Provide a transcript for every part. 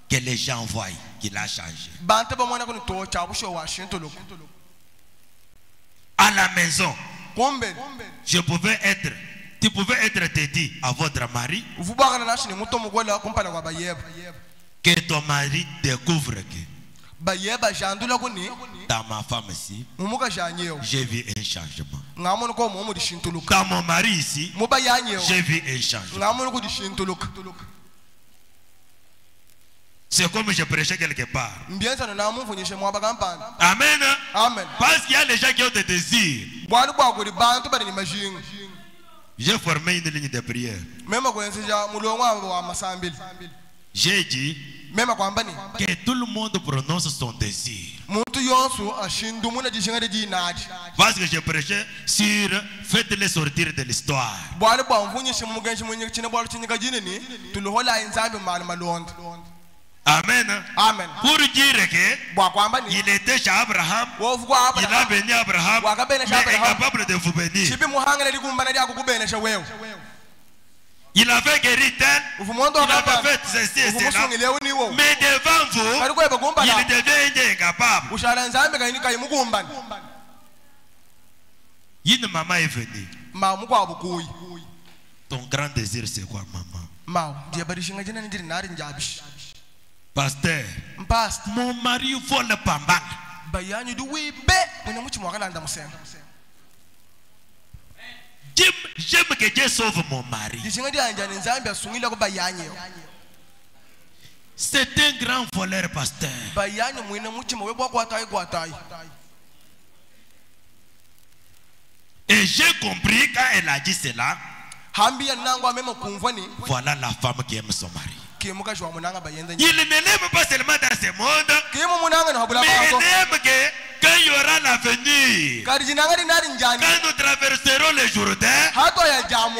que les gens voient qu'il a changé. À la maison, tu pouvais être dit à votre mari que ton mari découvre que dans ma femme ici, j'ai vu un changement. Dans mon mari ici, j'ai vu un changement. C'est comme je prêchais quelque part. Amen. Amen. Parce qu'il y a les gens qui ont des désirs. J'ai formé une ligne de prière. J'ai dit que tout le monde prononce son désir. Parce que je prêchais sur faites-les sortir de l'histoire. Amen. Amen. Pour dire que il était chez Abraham, il a béni Abraham, mais est incapable de vous bénir. Il avait guéri tel, il avait fait ceci et cela, mais devant vous, il devient incapable. Une maman est venue. Ton grand désir c'est quoi, maman? Pasteur, mon mari vole pas mal. J'aime que Dieu sauve mon mari. C'est un grand voleur, pasteur. Et j'ai compris quand elle a dit cela. Voilà la femme qui aime son mari. Il ne l'aime pas seulement dans ce monde, mais il aime que quand il y aura l'avenir, quand nous traverserons le Jourdain,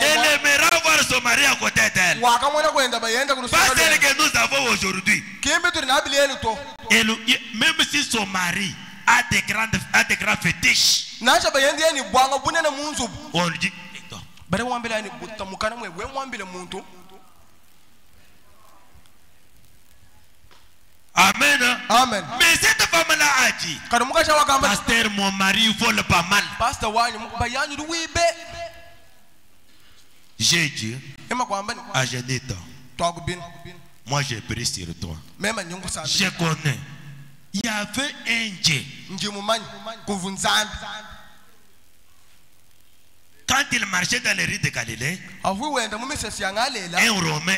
elle aimera voir son mari à côté d'elle. Pas celle que nous avons aujourd'hui. Même si son mari a des grands fétiches, on lui dit, amen. Amen. Mais cette femme-là a dit, pasteur, mon mari vole pas mal. J'ai dit à Genita, moi j'ai pris sur toi. Je connais. Il y avait un Dieu. Quand il marchait dans les rues de Galilée, un Romain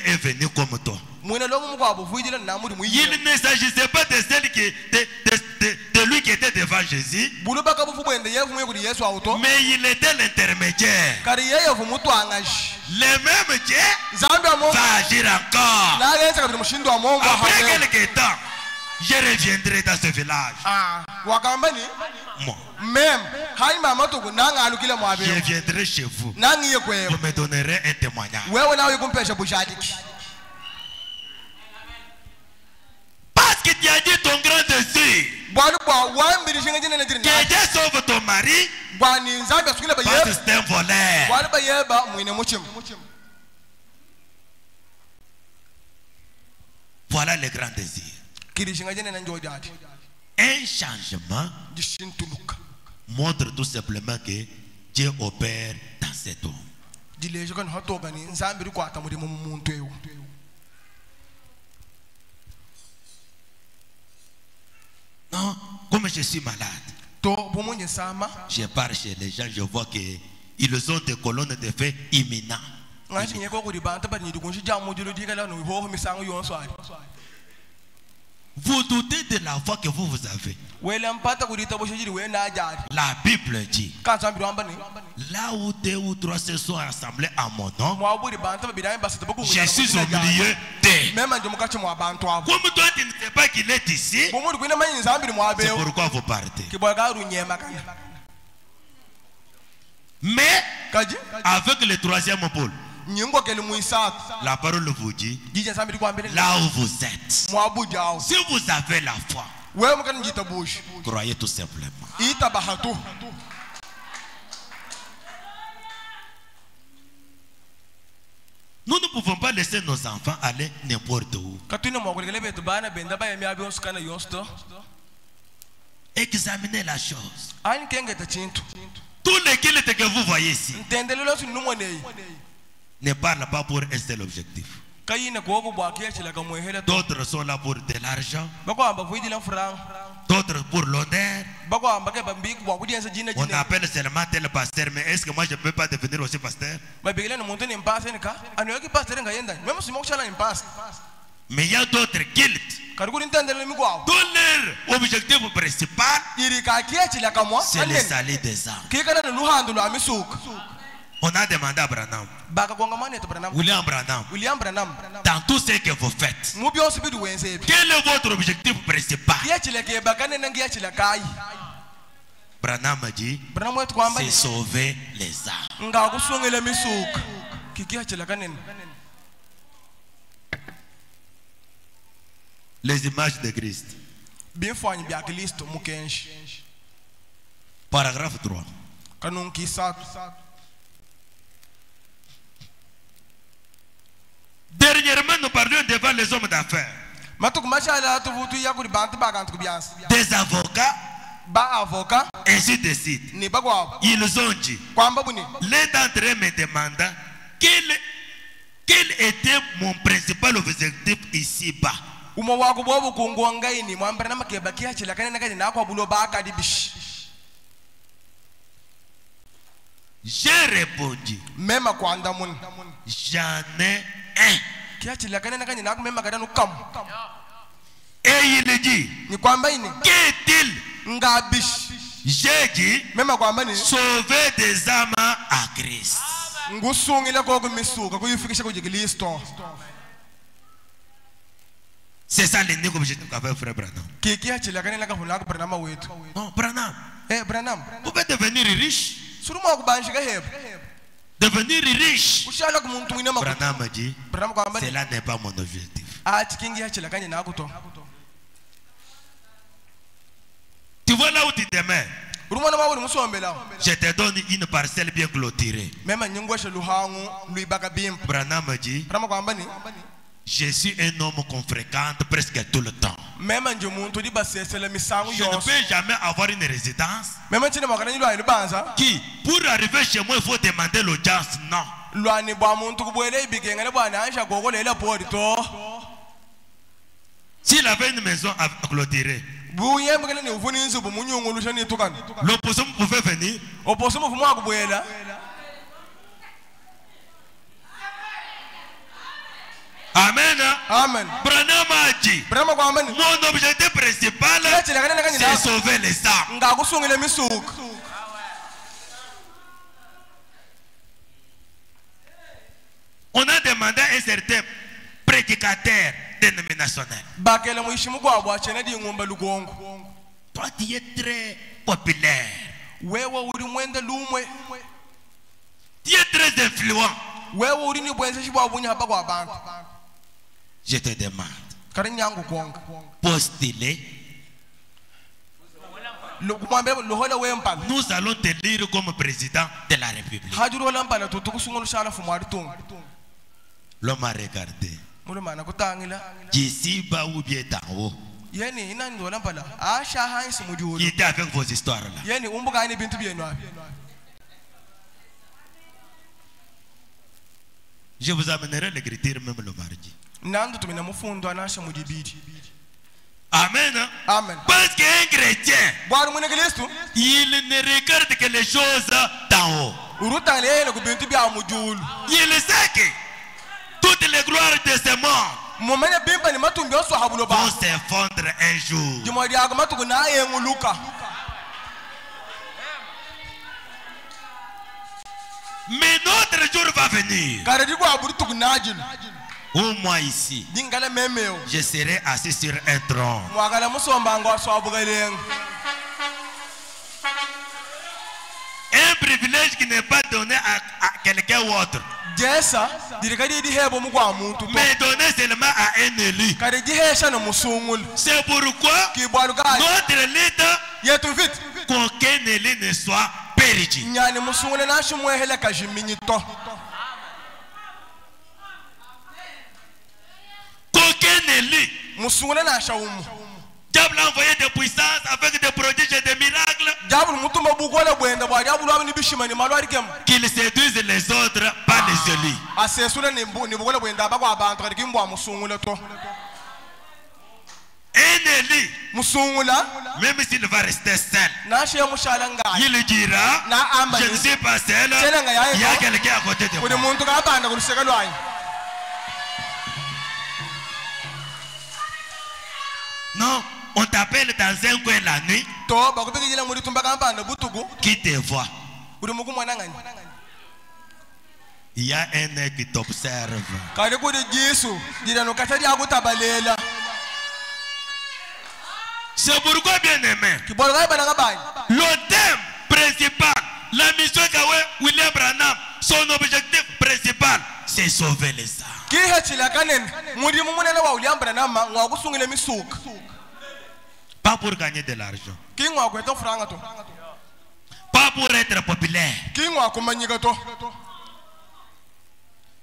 est venu comme toi. Il ne s'agissait pas de celle de lui qui était devant Jésus, mais il était l'intermédiaire. Le même Dieu va agir encore. Après quelques temps, je reviendrai dans ce village. Moi, je viendrai chez vous. Vous me donnerez un témoignage. Parce que tu as dit ton grand désir. Que Dieu sauve ton mari. Parce que c'est un voleur. Voilà le grand désir. Un changement montre tout simplement que Dieu opère dans cet homme. Non, comme je suis malade, je pars chez les gens, je vois qu'ils ont des colonnes de feu imminentes. Vous doutez de la foi que vous avez. La Bible dit, là où deux ou trois se sont rassemblés à mon nom, je suis au milieu d'eux. Comme toi tu ne sais pas qu'il est ici, c'est pourquoi vous partez. Mais avec le troisième pôle, la parole vous dit, là où vous êtes, si vous avez la foi, croyez tout simplement. Nous ne pouvons pas laisser nos enfants aller n'importe où. Examinez la chose. Tous les kilomètres que vous voyez ici ne parlent pas pour un seul objectif. D'autres sont là pour de l'argent, d'autres pour l'honneur. On appelle seulement tel pasteur, mais est-ce que moi je ne peux pas devenir aussi pasteur? Mais il y a d'autres cultes dont leur objectif principal, c'est le salut des âmes. On a demandé à Branham, William Branham, dans tout ce que vous faites, quel est votre objectif principal? Branham a dit, c'est sauver les âmes. Les images de Christ. Paragraphe 3. Dernièrement, nous parlions devant les hommes d'affaires. Des avocats, ainsi de suite. Ils ont dit, l'un d'entre eux me demanda quel était mon principal objectif ici-bas. J'ai répondu, j'en ai un. Et il dit, qu'est-il? J'ai dit, sauver des âmes à Christ. C'est ça l'unique objectif qu'avait frère Branham. Non, Branham. Vous pouvez devenir riche. Devenir riche. Branham a dit, cela n'est pas mon objectif. Tu vois là où tu te mets. Je te donne une parcelle bien clôturée. Branham a dit, je suis un homme qu'on fréquente presque tout le temps. Je ne peux jamais avoir une résidence qui, pour arriver chez moi, il faut demander l'audience. Non. S'il avait une maison à clôturer, l'opposant pouvait venir. Amen. Amen. Branham a dit, mon objectif principal, c'est sauver les âmes. On a demandé à un certain prédicateur dénominationnel. Toi, tu es très populaire. Tu es très influent. Je te demande, postuler. Nous allons te lire comme président de la République. L'homme a regardé. D'ici bas ou bien d'en haut. Qui était avec vos histoires là? Je vous amènerai l'écriture même le mardi. Amen. Amen. Parce qu'un chrétien, il ne regarde que les choses d'en haut. Il sait que toutes les gloires de ce monde vont s'effondrer un jour. Mais notre jour va venir où moi ici, je serai assis sur un trône. Un privilège qui n'est pas donné à quelqu'un ou autre, mais donné seulement à un élu. C'est pourquoi notre leader, qu'aucun élu ne soit perdu. Élie, diable a envoyé des puissances avec des prodiges et des miracles. Qu'ils séduisent les autres par les Élie. Un Élie, même s'il va rester seul, il dira, je ne suis pas seul, il y a quelqu'un à côté de moi. Non, on t'appelle dans un coin la nuit, qui te voit. Il y a un œil qui t'observe. C'est pourquoi, bien aimé, le thème principal, la mission qu'a William Branham, son objectif principal, c'est sauver les âmes. Pas pour gagner de l'argent, pas pour être populaire.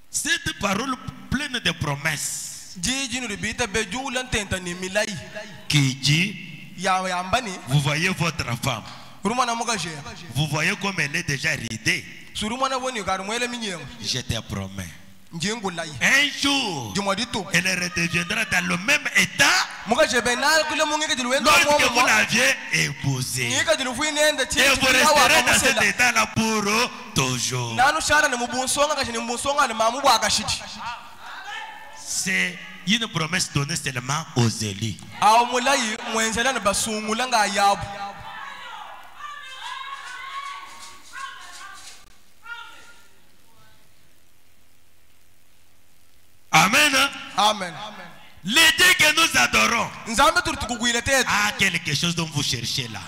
Cette parole pleine de promesses qui dit, vous voyez votre femme, vous voyez comme elle est déjà ridée. Je te promets, un jour elle redeviendra dans le même état lorsque vous l'aviez épousée, et vous resterez dans cet état là pour toujours. C'est une promesse donnée seulement aux Élis. Amen. Amen. L'idée que nous adorons a quelque chose dont vous cherchez là.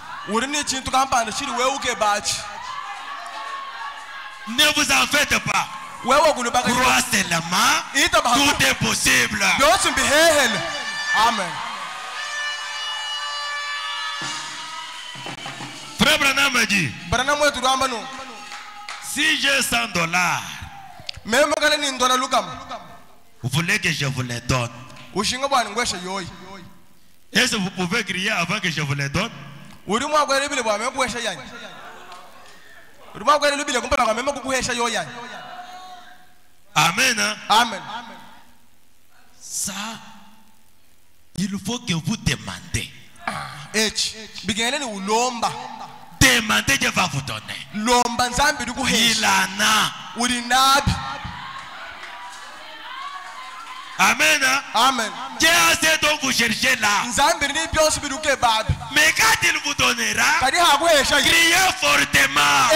Ne vous en faites pas. Crois seulement, tout est possible. Amen. Frère Branham me dit, si j'ai $100, vous voulez que je vous les donne? Est-ce que vous pouvez crier avant que je vous les donne? Amen. Amen. Ça, il faut que vous demandez. Demandez, Dieu va vous donner. Il en a. Amen. Amen. Dieu a ce dont vous cherchez là. Mais quand il vous donnera, criez fortement.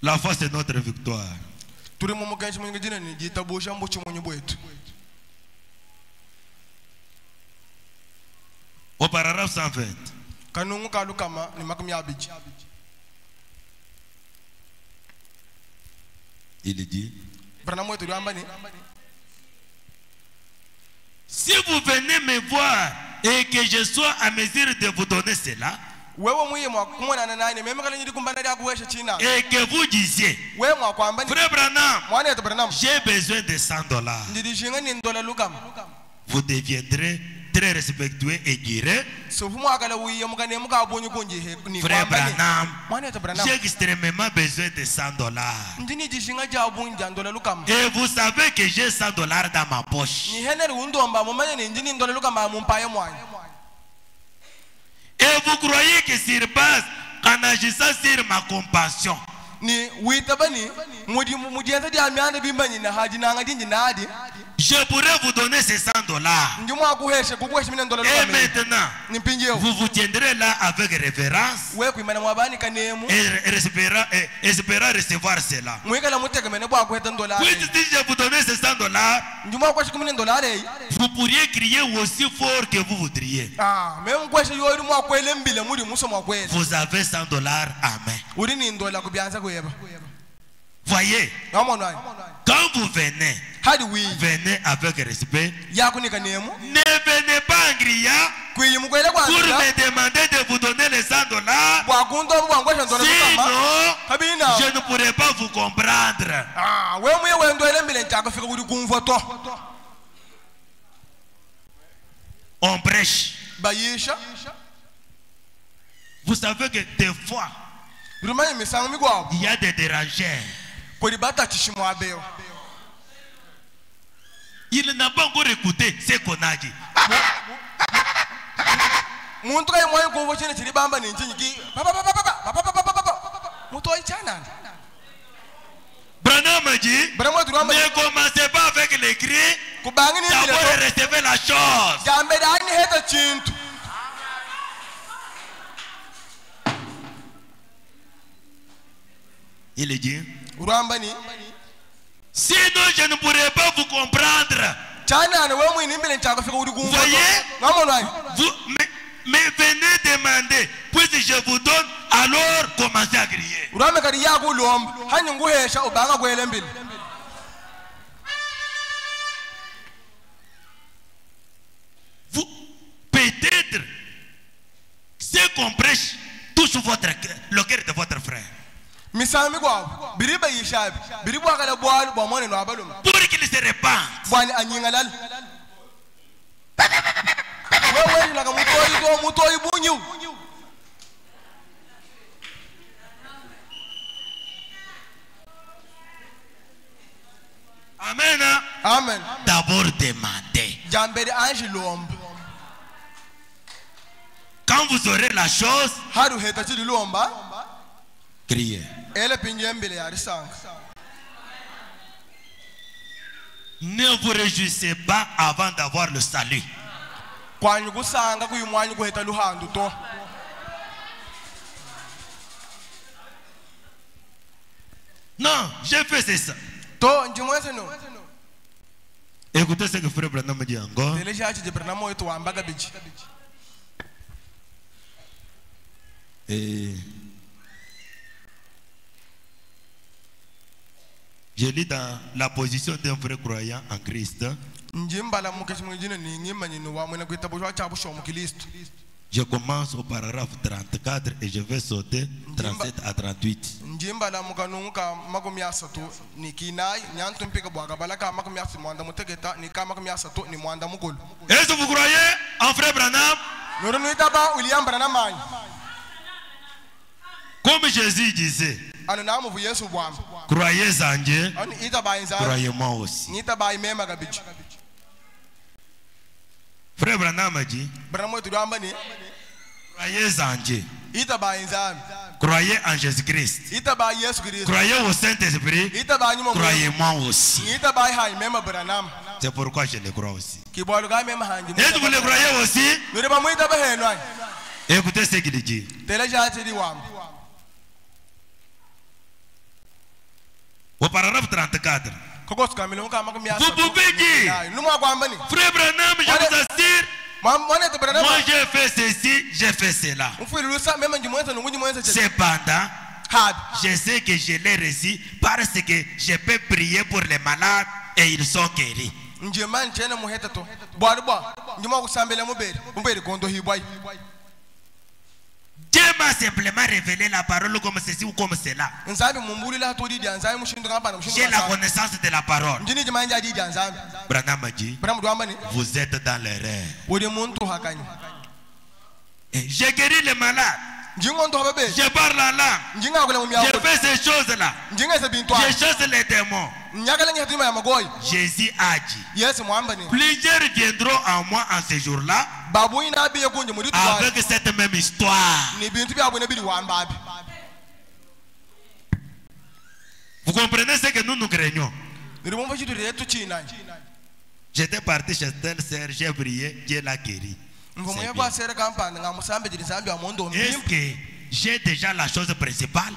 La foi, c'est notre victoire. Au paragraphe 120. Il dit, si vous venez me voir et que je sois à mesure de vous donner cela, et que vous disiez, Frère Branham, j'ai besoin de $100, vous deviendrez très respectueux et direz, Frère Branham, j'ai extrêmement besoin de $100. Et vous savez que j'ai $100 dans ma poche. Et vous croyez que sur base, en agissant sur ma compassion, je pourrais vous donner ces $100. Et maintenant, vous vous tiendrez là avec révérence et espérant recevoir cela. Puis si je vous donnais ces $100, vous pourriez crier aussi fort que vous voudriez. Vous avez $100 à main. Voyez, quand vous venez, venez avec respect. Ne venez pas en criant pour me demander de vous donner je ne pourrais pas vous comprendre. On prêche. Vous savez que des fois, il y a des dérangeurs. Il n'a pas encore écouté ce qu'on a dit. Branham a dit, ne commencez pas avec les cris, d'abord recevez la chose. Il dit, sinon je ne pourrais pas vous comprendre. Vous voyez, vous mais venez demander, puis je vous donne, alors commencez à crier. Vous, peut-être, ce qu'on prêche touche le cœur de votre frère. Pour qu'il se répande. Amen. Amen. D'abord demandez. Quand vous aurez la chose, criez. Ne vous réjouissez pas avant d'avoir le salut. Non, j'ai fait ça. Écoutez ce que Frère Branham me dit encore. Et je lis dans la position d'un vrai croyant en Christ. Je commence au paragraphe 34 et je vais sauter 37 à 38. Est-ce que vous croyez en Frère Branham? Comme Jésus disait, croyez en Dieu, croyez-moi aussi. Frère Branham a dit, croyez en Dieu, croyez en Jésus-Christ, croyez au Saint-Esprit, croyez-moi aussi. C'est pourquoi je le crois aussi. Est-ce que vous le croyez aussi? Écoutez ce qu'il dit. Au paragraphe 34. Vous pouvez dire, Frère Branham, je vous assure, moi j'ai fait ceci, j'ai fait cela. Cependant, je sais que je l'ai reçu parce que je peux prier pour les malades et ils sont guéris. Dieu m'a simplement révélé la parole comme ceci ou comme cela. J'ai la connaissance de la parole. Branham a dit, vous êtes dans l'erreur. J'ai guéri les malades. Je parle en langue. Je fais ces choses-là. Je chasse les démons. Jésus a dit, plusieurs viendront en moi en ce jour-là avec cette même histoire. Vous comprenez ce que nous craignons? J'étais parti chez telle sœur, j'ai prié, Dieu l'a guéri. Est-ce que j'ai déjà la chose principale?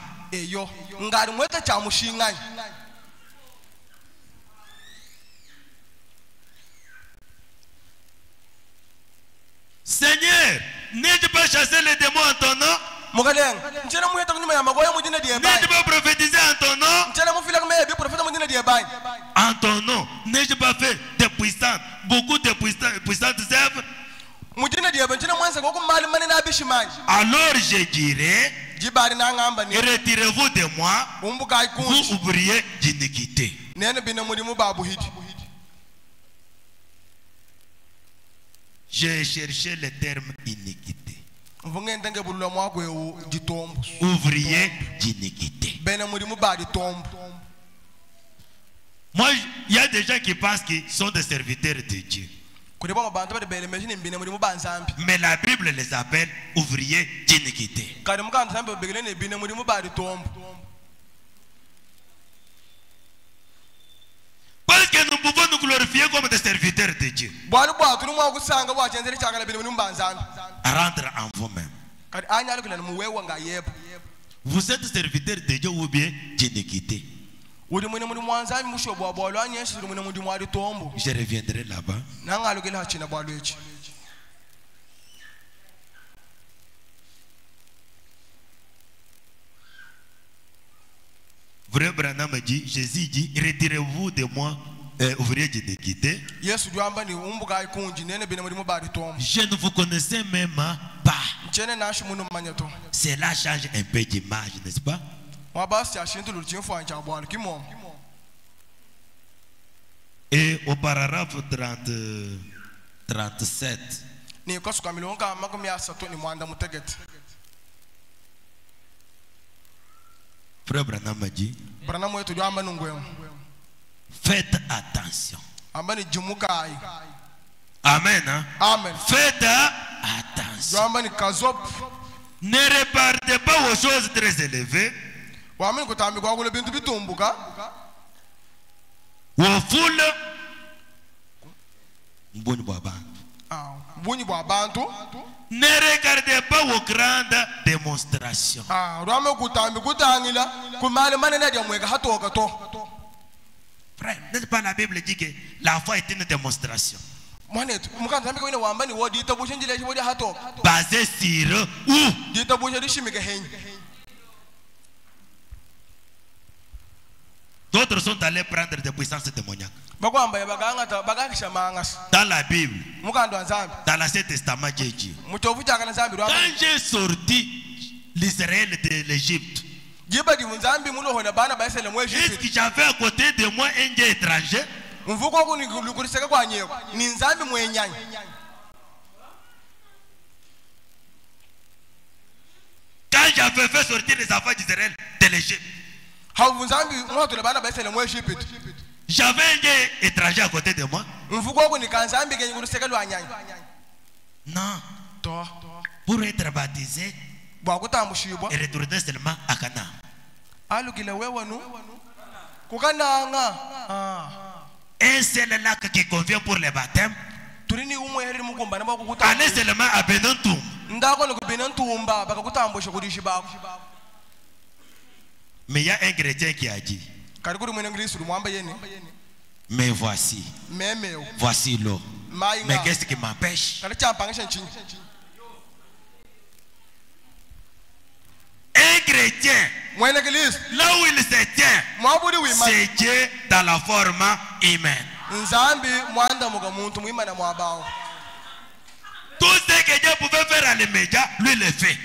Seigneur, n'ai-je pas chassé les démons en ton nom? N'ai-je pas prophétisé en ton nom? En ton nom, n'ai-je pas fait des puissantes, beaucoup de puissantes œuvres? alors je dirais, retirez-vous de moi, vous ouvriez d'iniquité. J'ai cherché le terme iniquité. Ouvrier d'iniquité. Moi, il y a des gens qui pensent qu'ils sont des serviteurs de Dieu. Mais la Bible les appelle ouvriers d'iniquité. Parce que nous pouvons nous glorifier comme des serviteurs de Dieu. Rentre en vous-même. Vous êtes serviteur de Dieu ou bien d'iniquité? Je reviendrai là-bas. Vrai Branham dit, Jésus dit, retirez-vous de moi, ouvrier d'iniquité. Je ne vous connaissais même pas. Cela change un peu d'image, n'est-ce pas? Et au paragraphe 37, Frère Branham dit, faites attention. Amen. Hein? Amen. Faites attention. Ne repartez pas aux choses très élevées. Aux foules. Ne regardez pas aux grandes démonstrations. Frère, n'est-ce pas la Bible dit que la foi est une démonstration? Basée sur où? D'autres sont allés prendre des puissances démoniaques. Dans la Bible, dans l'Ancien Testament, Dieu dit, quand j'ai sorti l'Israël de l'Égypte, est-ce que j'avais à côté de moi un Dieu étranger? Quand j'avais fait sortir les enfants d'Israël de l'Égypte, j'avais un Dieu étranger à côté de moi? Non. Pour être baptisé et retourner seulement à Canaan. Un seul lac qui convient pour les baptêmes. Allez seulement à Benantoum. Mais il y a un chrétien qui a dit, mais voici l'eau. Mais qu'est-ce qui m'empêche? Un chrétien, là où il se tient, c'est Dieu dans la forme humaine. Tout ce que Dieu pouvait faire à l'immédiat, lui le fait.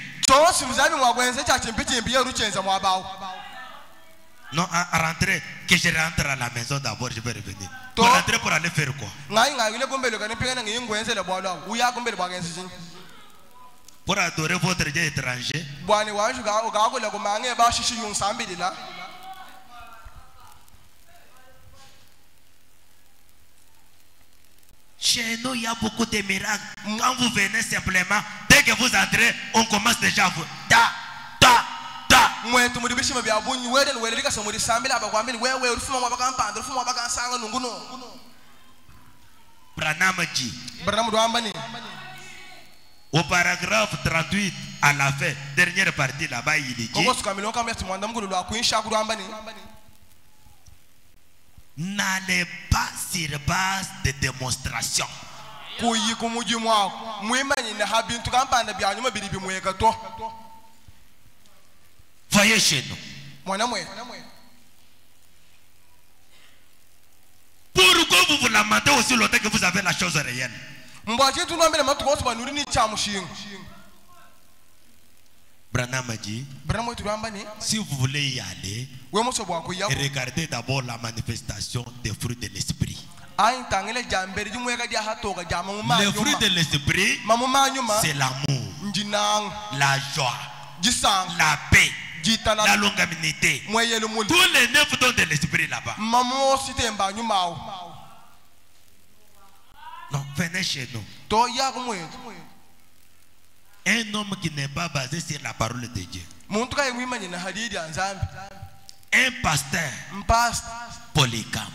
Non, à rentrer, que je rentre à la maison d'abord, je vais revenir. Pour rentrer pour aller faire quoi? Pour adorer votre Dieu étranger. Chez nous, il y a beaucoup de miracles. Quand vous venez simplement, dès que vous entrez, on commence déjà à vous. Branham dit, au paragraphe 38, à la fin, dernière partie là-bas, il dit, n'allez pas sur base de démonstration. Voyez chez nous. Pourquoi vous vous lamentez aussi longtemps que vous avez la chose réelle? Branham a dit, si vous voulez y aller, regardez d'abord la manifestation des fruits de l'esprit. Les fruits de l'esprit, c'est l'amour, la joie, la paix, la longanimité. Tous les 9 dons de l'esprit là-bas. Non, venez chez nous. Un homme qui n'est pas basé sur la parole de Dieu. Un pasteur polygame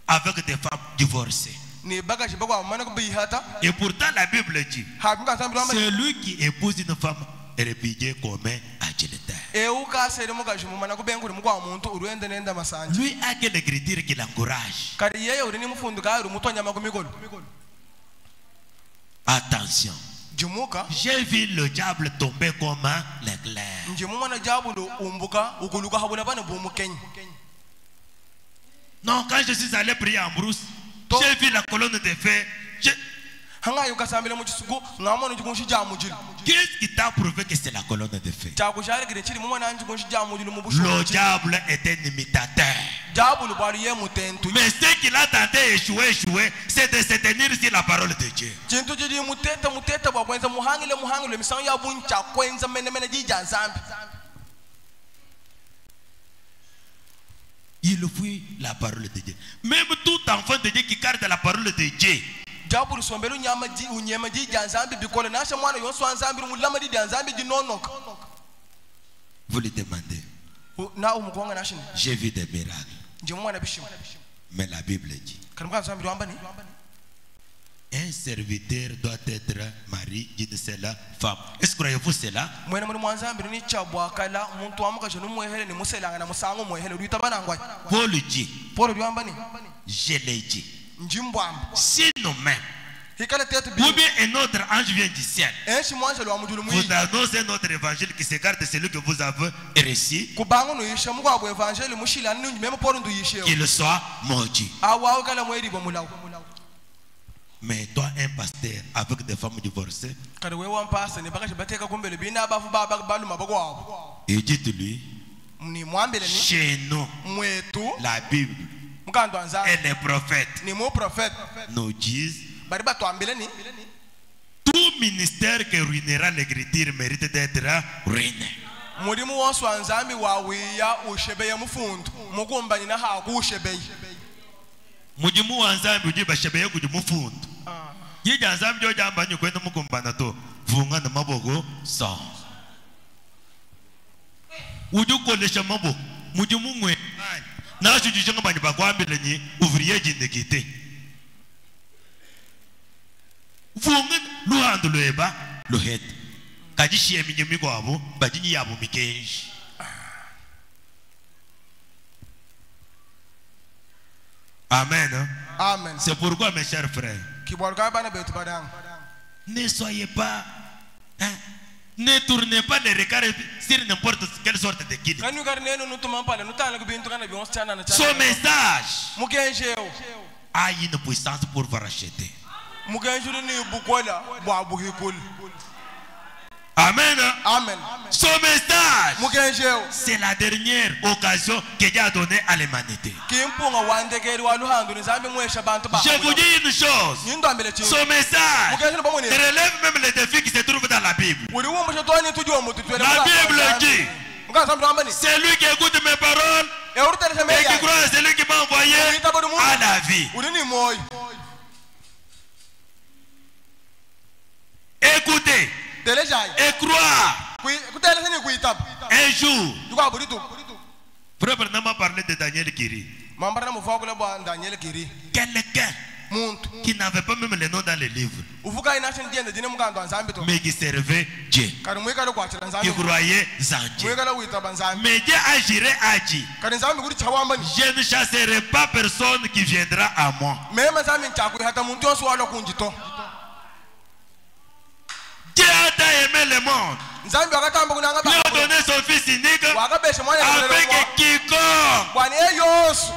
avec des femmes divorcées. Et pourtant la Bible dit, celui qui épouse une femme répudiée commet adultère. Lui a que l'écriture qui l'encourage. Attention. J'ai vu le diable tomber comme l'éclair. Non, quand je suis allé prier en brousse, j'ai vu la colonne de feu. Qu'est-ce qui t'a prouvé que c'est la colonne de feu? Le diable est un imitateur. Mais ce qu'il a tenté échouer, c'est de se tenir sur la parole de Dieu. Il fuit la parole de Dieu. Même tout enfant de Dieu qui garde la parole de Dieu, vous lui demandez. J'ai vu des miracles. Mais la Bible dit, un serviteur doit être mari d'une seule femme. Est-ce que croyez-vous cela? Paul dit, je l'ai dit. Si nous-mêmes, ou bien un autre ange vient du ciel, vous annoncez notre évangile qui s'écarte de celui que vous avez reçu, qu'il soit maudit. Mais toi, un pasteur avec des femmes divorcées, et dites-lui, chez nous, la Bible et les prophètes nous disent, tout ministère qui ruinera l'écriture mérite d'être ruiné. Mujimu wanzambi uji bashebeye kujimufundu. Yija nzambi jo jamba nyukwenda mukumbana to vunga na mabogo sa. Uju kolesha mabo mujimu mwe. Na shujijanga bani bagwambile nyi ouvrier jindekite. Vunga luhando loeba lohet. Kajishi eminyemi kwabo bajinyi yabo mikenji. Amen. Amen. C'est pourquoi mes chers frères, ne soyez pas, ne tournez pas les regards sur n'importe quelle sorte de guide. Son message a une puissance pour vous racheter. Amen. Amen. Son message, c'est la dernière occasion que Dieu a donnée à l'humanité. Je vous dis une chose, son message relève même les défis qui se trouvent dans la Bible. La Bible dit, c'est lui qui écoute mes paroles et qui croit à celui qui m'a envoyé à la vie. Écoutez et croire. Un jour, Frère Branham a parlé de Daniel Kiri. Quelqu'un qui n'avait pas même le nom dans les livres, mais qui servait Dieu, qui croyait en Dieu. Mais Dieu agirait à Dieu. Je ne chasserai pas personne qui viendra à moi. Dieu a aimé le monde. Il a donné son fils unique avec quiconque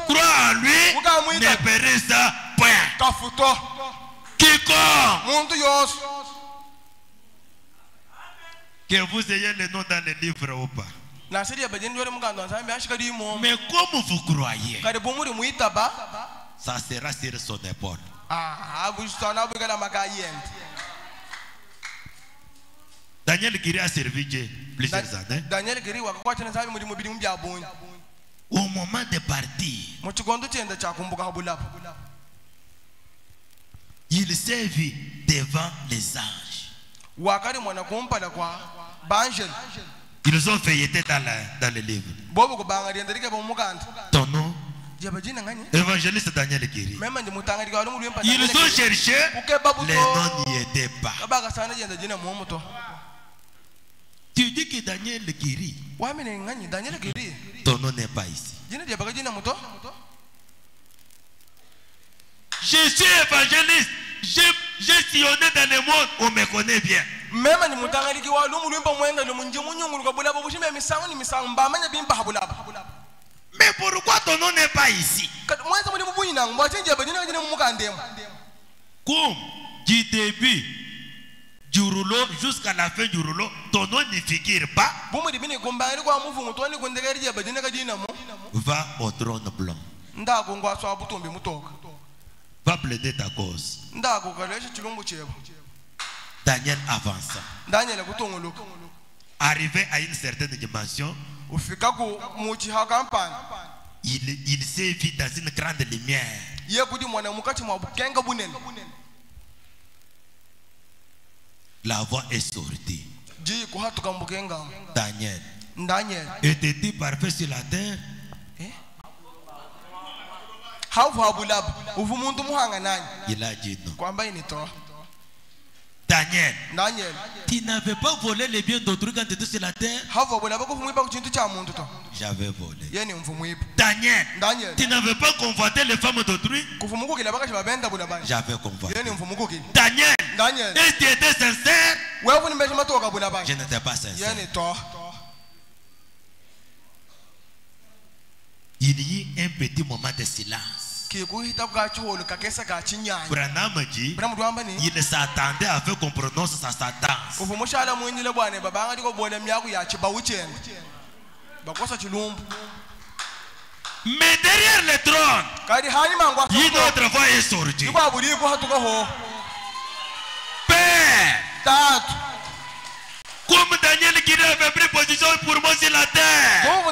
croit en lui ne périsse point. Quiconque. que vous ayez le nom dans le livre ou pas. Mais comme vous croyez, ça sera sur son épaule. Daniel Guiri a servi Dieu plusieurs années. Au moment de partir, il s'est vu devant les anges. Ils ont feuilleté dans le livre. Ton nom, évangéliste Daniel Guiri. Ils ont cherché, les noms n'y étaient pas. Tu dis que Daniel Guiri, ton nom n'est pas ici. Je suis évangéliste. J'ai sillonné dans le monde, on me connaît bien. Mais pourquoi ton nom n'est pas ici? Comme du début du rouleau jusqu'à la fin du rouleau, ton nom ne figure pas. Va au trône blanc. Va plaider ta cause. Daniel avança. Arrivé à une certaine dimension, il s'est vu dans une grande lumière. La voix est sortie. Daniel, étais-tu parfait sur la terre? Il a dit non. Daniel, tu n'avais pas volé les biens d'autrui quand tu étais sur la terre? J'avais volé. Daniel, tu n'avais pas convoité les femmes d'autrui? J'avais convoité. Daniel, est-ce que tu étais sincère? Je n'étais pas sincère. Il y eut un petit moment de silence. Branham dit, il s'attendait à ce qu'on prononce sa sentence. Mais derrière le trône, une autre voix est sortie. Père, comme Daniel Guiri avait pris position pour moi sur la terre,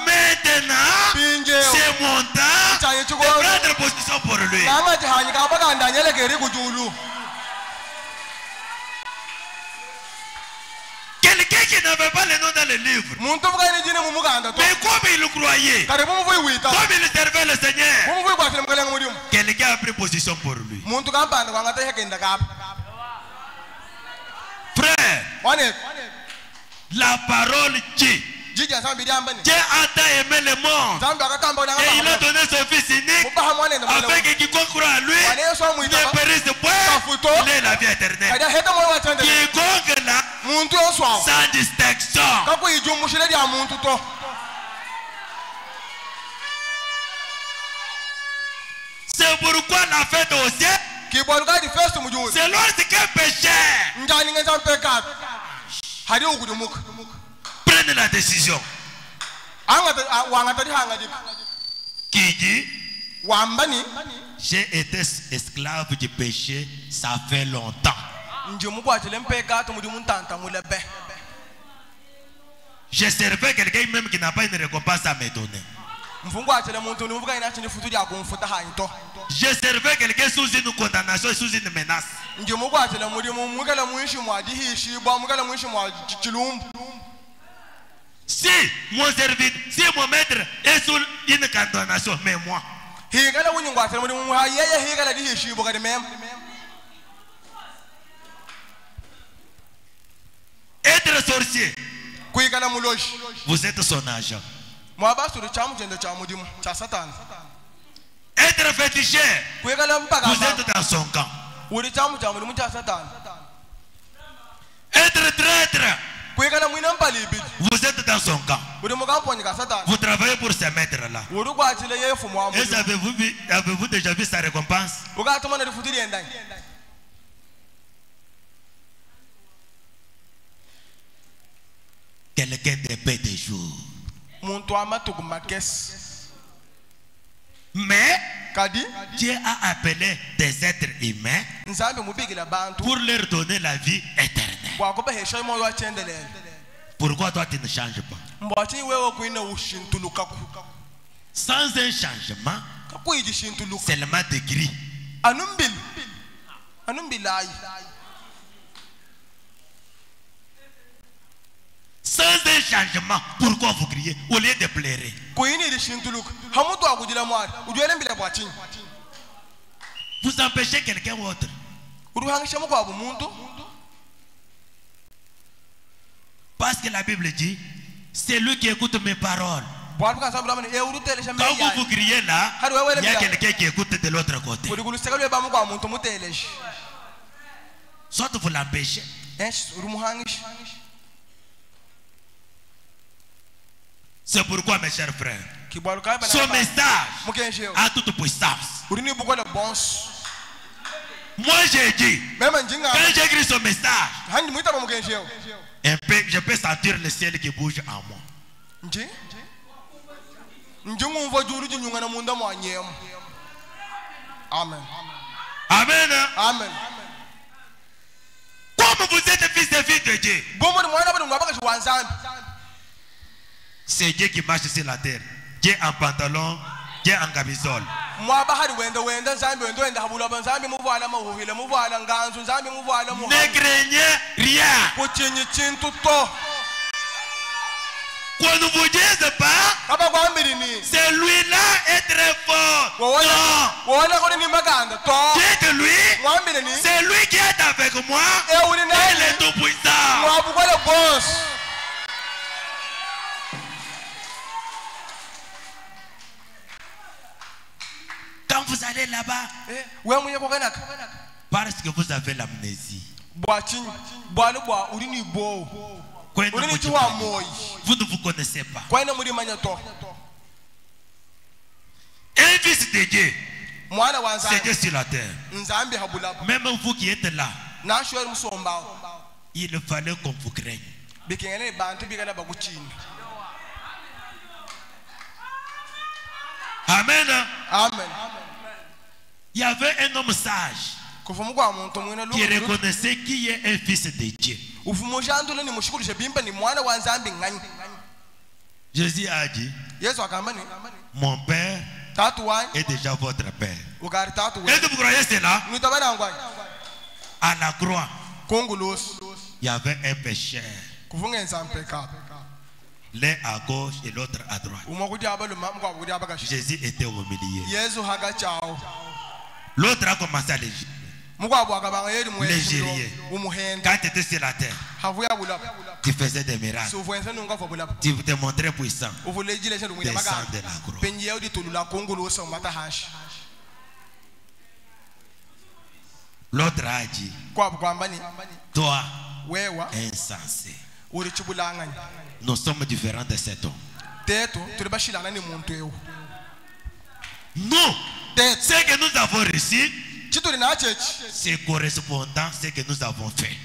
maintenant, c'est mon temps de prendre position pour lui. Quelqu'un qui n'avait pas le nom dans le livre, mais comme il croyait, comme il servait le Seigneur, quelqu'un a pris position pour lui. Frère, la parole dit, Dieu a tant aimé le monde et il a donné son fils unique afin que quiconque croit à lui ne périsse point, il ait la vie éternelle. Quiconque là, sans distinction. C'est pourquoi la fête au ciel, c'est lorsqu'un pécheur prenne la décision qui dit, j'ai été esclave du péché, ça fait longtemps. Je servais quelqu'un même qui n'a pas une récompense à me donner. Je servais quelqu'un sous une condamnation et sous une menace. Si mon serviteur, si mon maître est sous une condamnation, mais moi, être sorcier, vous êtes son agent. Être féticheur, vous êtes dans son camp. Être traître, vous êtes dans son camp. Vous travaillez pour ce maître-là. Et avez-vous déjà vu sa récompense? quelqu'un de paix des jours. Mais Dieu a appelé des êtres humains pour leur donner la vie éternelle. Pourquoi toi tu ne changes pas? Sans un changement, seulement des gris. Sans un changement, pourquoi vous criez au lieu de pleurer? Vous empêchez quelqu'un ou autre. Parce que la Bible dit, c'est lui qui écoute mes paroles. Quand vous criez là, il y a quelqu'un qui écoute de l'autre côté. Soit vous l'empêchez. C'est pourquoi, mes chers frères, ce message a toute puissance. Moi j'ai dit, quand j'écris ce message, je peux sentir le ciel qui bouge en moi. Amen. Amen. Amen. Comme vous êtes fils et filles de Dieu, c'est Dieu qui marche sur la terre. Dieu en pantalon, Dieu en camisole. Ne craignez rien. Qu'on ne vous dise pas, celui-là est très fort. Non. Dites-lui, c'est lui qui est avec moi. Il est tout puissant. Quand vous allez là-bas, parce que vous avez l'amnésie, vous ne vous connaissez pas. Un fils de Dieu, c'est Dieu sur la terre. Même vous qui êtes là, il fallait qu'on vous craigne. Amen. Amen. Il y avait un homme sage qui reconnaissait qui est un fils de Dieu. Jésus a dit, mon père est déjà votre père. Est-ce que vous croyez cela? À la croix, il y avait un pécheur. L'un à gauche et l'autre à droite. Jésus était au milieu. L'autre a commencé à légérer. Quand tu étais sur la terre, tu faisais des miracles. Tu te montrais puissant. Descends de la croix. L'autre a dit, toi, insensé. Nous sommes différents de cet homme. Nous, ce que nous avons reçu, c'est correspondant à ce que nous avons fait.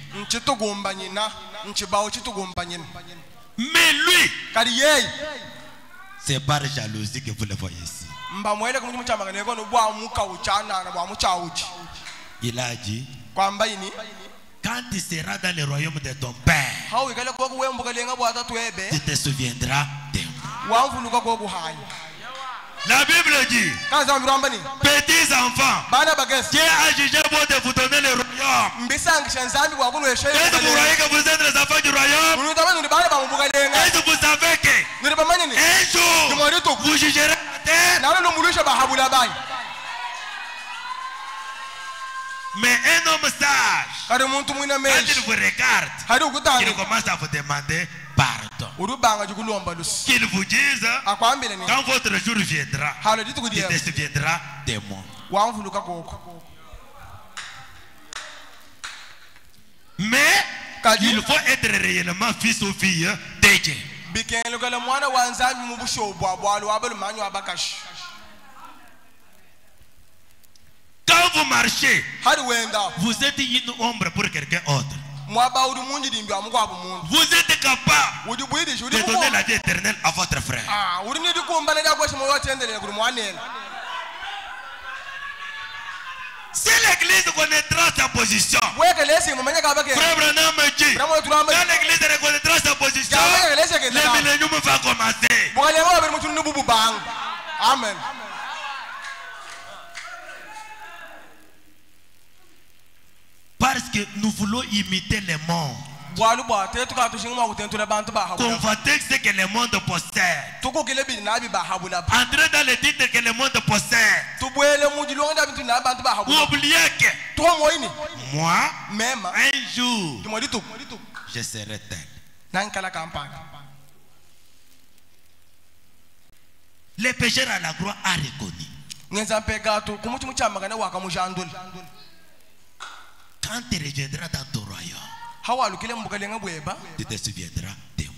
Mais lui, c'est par jalousie que vous le voyez ici. Il a dit, quand tu seras dans le royaume de ton père, tu te souviendras de moi. La Bible dit, petits enfants, Dieu a jugé bon de vous donner le royaume. Est-ce que vous croyez que vous êtes les enfants du royaume? Est-ce que vous savez que un jour vous jugerez la terre? Mais un homme sage, quand il vous regarde, il commence à vous demander pardon. Qu'il vous dise, quand votre jour viendra, il te souviendra de moi. Mais il faut être réellement fils ou fille de Dieu. Quand vous marchez, vous êtes une ombre pour quelqu'un autre. Vous êtes capable de donner la vie éternelle à votre frère. Si l'église connaîtra sa position, Frère Branham me dit, quand l'église reconnaîtra sa position, le millénium va commencer. Amen. Parce que nous voulons imiter le monde. Convoiter ce que le monde possède. Entrer dans le titre que le monde possède. Oubliez que moi, un jour, je serai tel. Le pécheur à la croix a reconnu. Quand tu reviendras dans ton royaume, tu te souviendras de moi.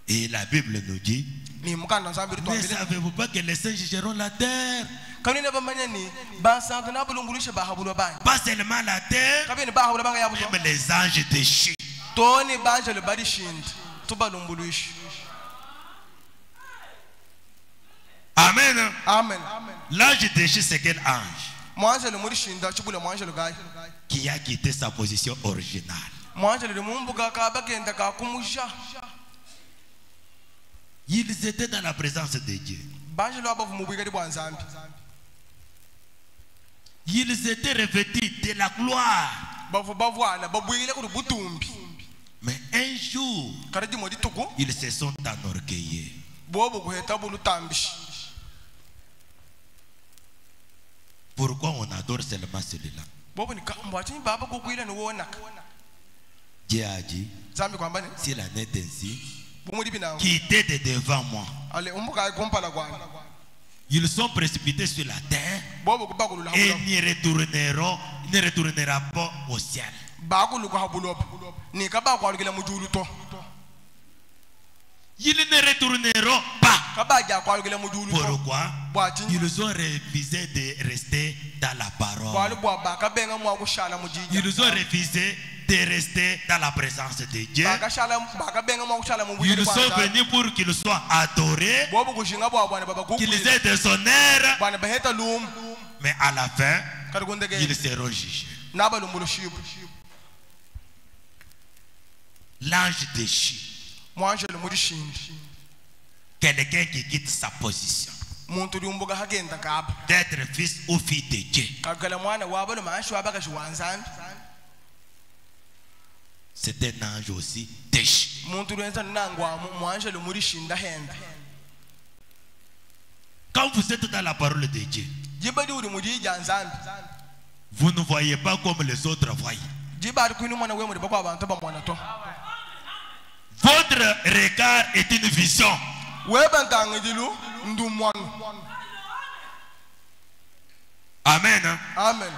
Et la Bible nous dit, ne savez-vous pas que les saints jugeront la terre? Pas seulement la terre, même les anges déchus. Amen. Amen. L'ange déchu, c'est quel ange? Qui a quitté sa position originale. Ils étaient dans la présence de Dieu. Ils étaient revêtus de la gloire. Mais un jour, ils se sont enorgueillis. Pourquoi on adore seulement celui-là? Dieu a dit, s'il en est ainsi, quittez de devant moi. Ils sont précipités sur la terre et ne retourneront pas au ciel. Ils ne retourneront pas. Pourquoi? Ils ont refusé de rester dans la parole. Ils ont refusé de rester dans la présence de Dieu. Ils sont venus pour qu'ils soient adorés, qu'ils aient des honneurs, mais à la fin, ils seront jugés. L'ange déchu. Quelqu'un qui quitte sa position d'être fils ou fille de Dieu. C'est un ange aussi déchu. Quand vous êtes dans la parole de Dieu, vous ne voyez pas comme les autres voient. Votre regard est une vision. Amen. Amen.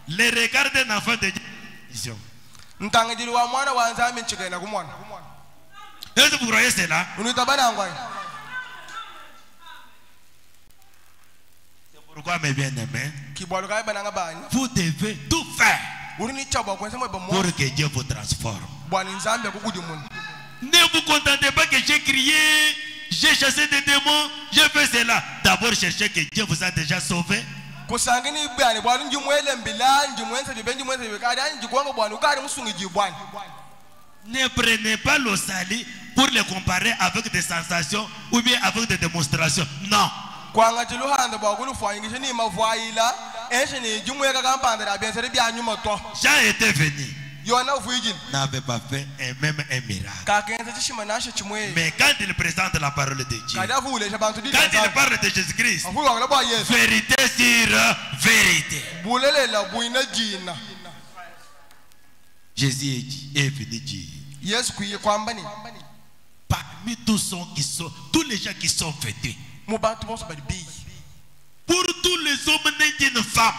Le regard d'un enfant de Dieu. Vision. Est-ce que vous croyez cela? C'est pourquoi, mes bien-aimés, vous devez tout faire pour que Dieu vous transforme. Ne vous contentez pas que j'ai crié, j'ai chassé des démons, j'ai fait cela. D'abord, cherchez que Dieu vous a déjà sauvé. Ne prenez pas le salut pour le comparer avec des sensations ou bien avec des démonstrations. Non. Jean était venu. N'avait pas fait même un miracle. Mais quand il présente la parole de Dieu, quand il parle de Jésus-Christ, vérité sur vérité. Jésus est venu dire, parmi tous les gens qui sont vêtus, pour tous les hommes nés d'une femme,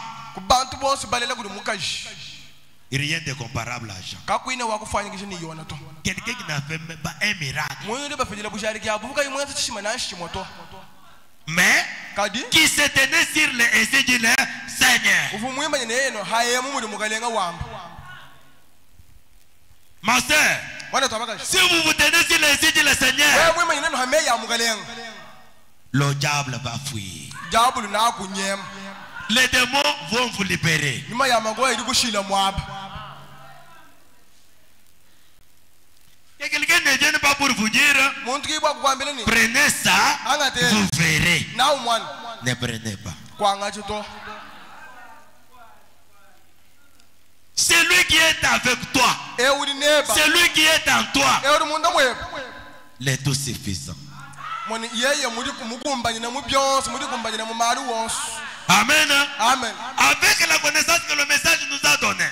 rien de comparable à Jean. Quelqu'un qui n'a fait même pas un miracle. Mais qui se tenait sur les essieux du Seigneur. Ma soeur, si vous vous tenez sur les essieux du Seigneur, le diable va fuir. Les démons vont vous libérer. Et quelqu'un ne vient pas pour vous dire prenez ça, vous verrez. Ne prenez pas. Celui qui est avec toi, celui qui est en toi, les tout suffisant. Amen. Amen. Avec la connaissance que le message nous a donné,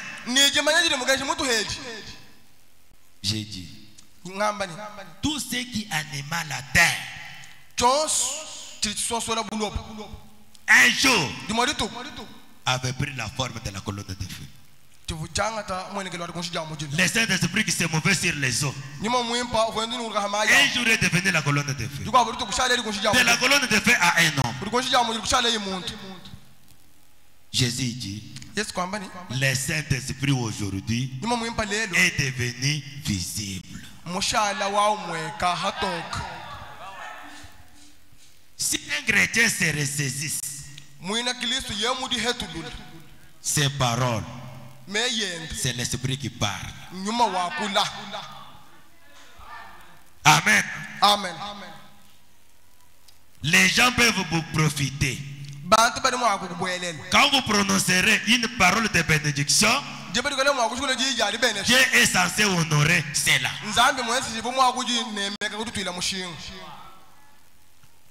j'ai dit tout ce qui anima la terre, un jour, avait pris la forme de la colonne de feu. Les Saint-Esprit qui s'est mouvait sur les eaux, un jour est devenu la colonne de feu. De la colonne de feu à un homme. Jésus dit, le Saint-Esprit aujourd'hui est devenu visible. Si un chrétien se ressaisisse ces paroles, c'est l'Esprit qui parle. Amen. Amen. Les gens peuvent vous profiter. Quand vous prononcerez une parole de bénédiction, Dieu est censé honorer cela.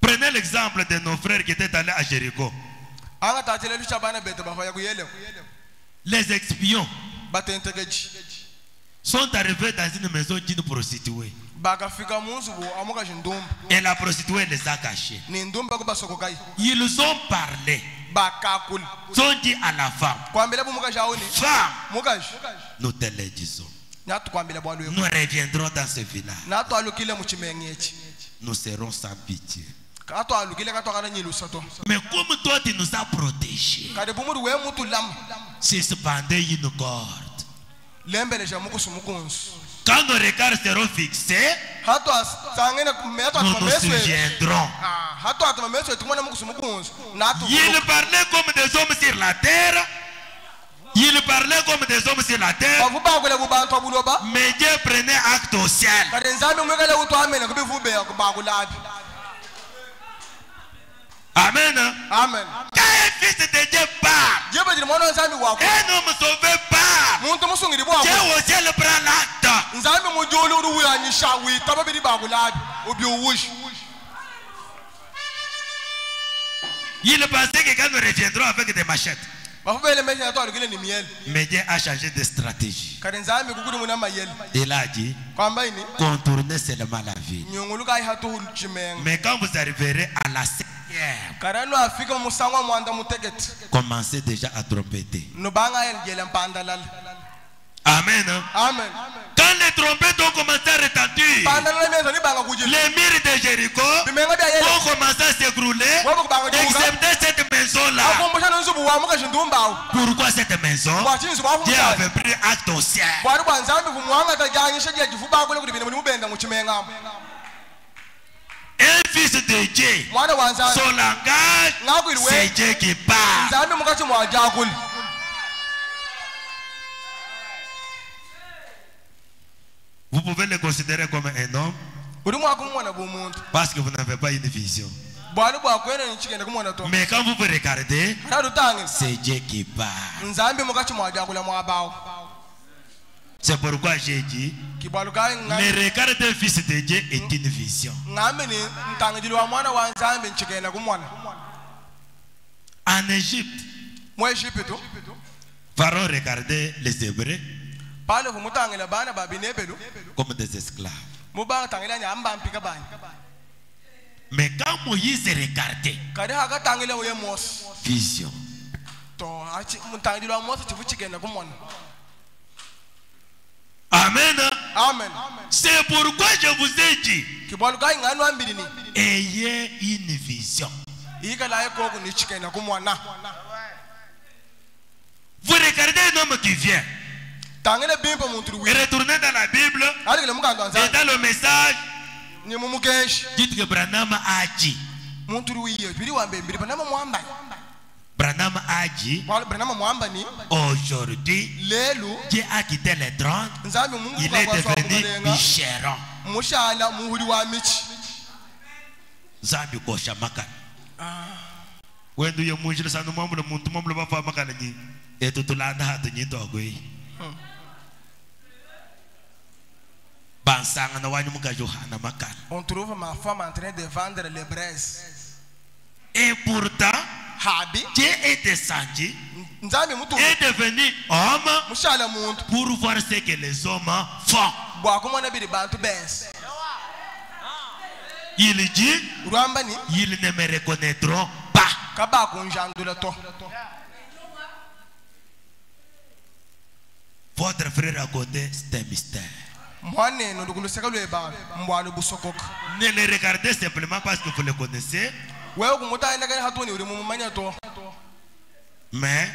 Prenez l'exemple de nos frères qui étaient allés à Jéricho. Les espions sont arrivés dans une maison d'une prostituée. Et la prostituée les a cachés. Ils ont parlé. Ils ont dit à la femme, femme, nous te le disons, nous reviendrons dans ce village. Nous serons sans pitié. Mais comme toi tu nous as protégés, suspendez une corde. Quand nos regards seront fixés, nous nous souviendrons. Il parlait comme des hommes sur la terre. Il parlait comme des hommes sur la terre. Mais Dieu prenait acte au ciel. Amen. Amen. Quand un fils de Dieu part, un homme sauvé part, Dieu au ciel prend l'acte. Il pensait que quand nous reviendrons avec des machettes, mais Dieu a changé de stratégie. Il a dit contournez seulement la ville. Mais quand vous arriverez à la commencez déjà à trompeter. Amen. Amen. Quand les trompettes ont commencé à retentir, les murs de Jéricho ont commencé à s'écrouler, excepté cette maison-là. Pourquoi cette maison? Dieu avait pris acte au ciel. Un fils de Dieu, son langage, c'est Dieu qui parle. Vous pouvez le considérer comme un homme parce que vous n'avez pas une vision. Mais quand vous vous regardez, c'est Dieu qui parle. C'est pourquoi j'ai dit, le regard d'un fils de Dieu est une vision. En Égypte, Pharaon regardait les Hébreux comme des esclaves. Mais quand Moïse regardait, vision. Amen. Amen. C'est pourquoi je vous ai dit, ayez une vision. Vous regardez un homme qui vient. Et retournez dans la Bible. Et dans le message, dites que Branham a dit. Branham a dit, aujourd'hui, Dieu a quitté les trônes, il est devenu Michel. Zambi kosha makana. When do you mujil sanu mamlo muntu mamlo ba fa makana ni eto tulanda hatu ni togwe. Bansanga na wanyu muka Johanna makana. On trouve ma femme en train de vendre les braises. Et pourtant, Dieu est descendu, est devenu homme pour voir ce que les hommes font. Il dit, ils ne me reconnaîtront pas. Votre frère à côté, c'est un mystère. Ne le regardez simplement parce que vous le connaissez. Mais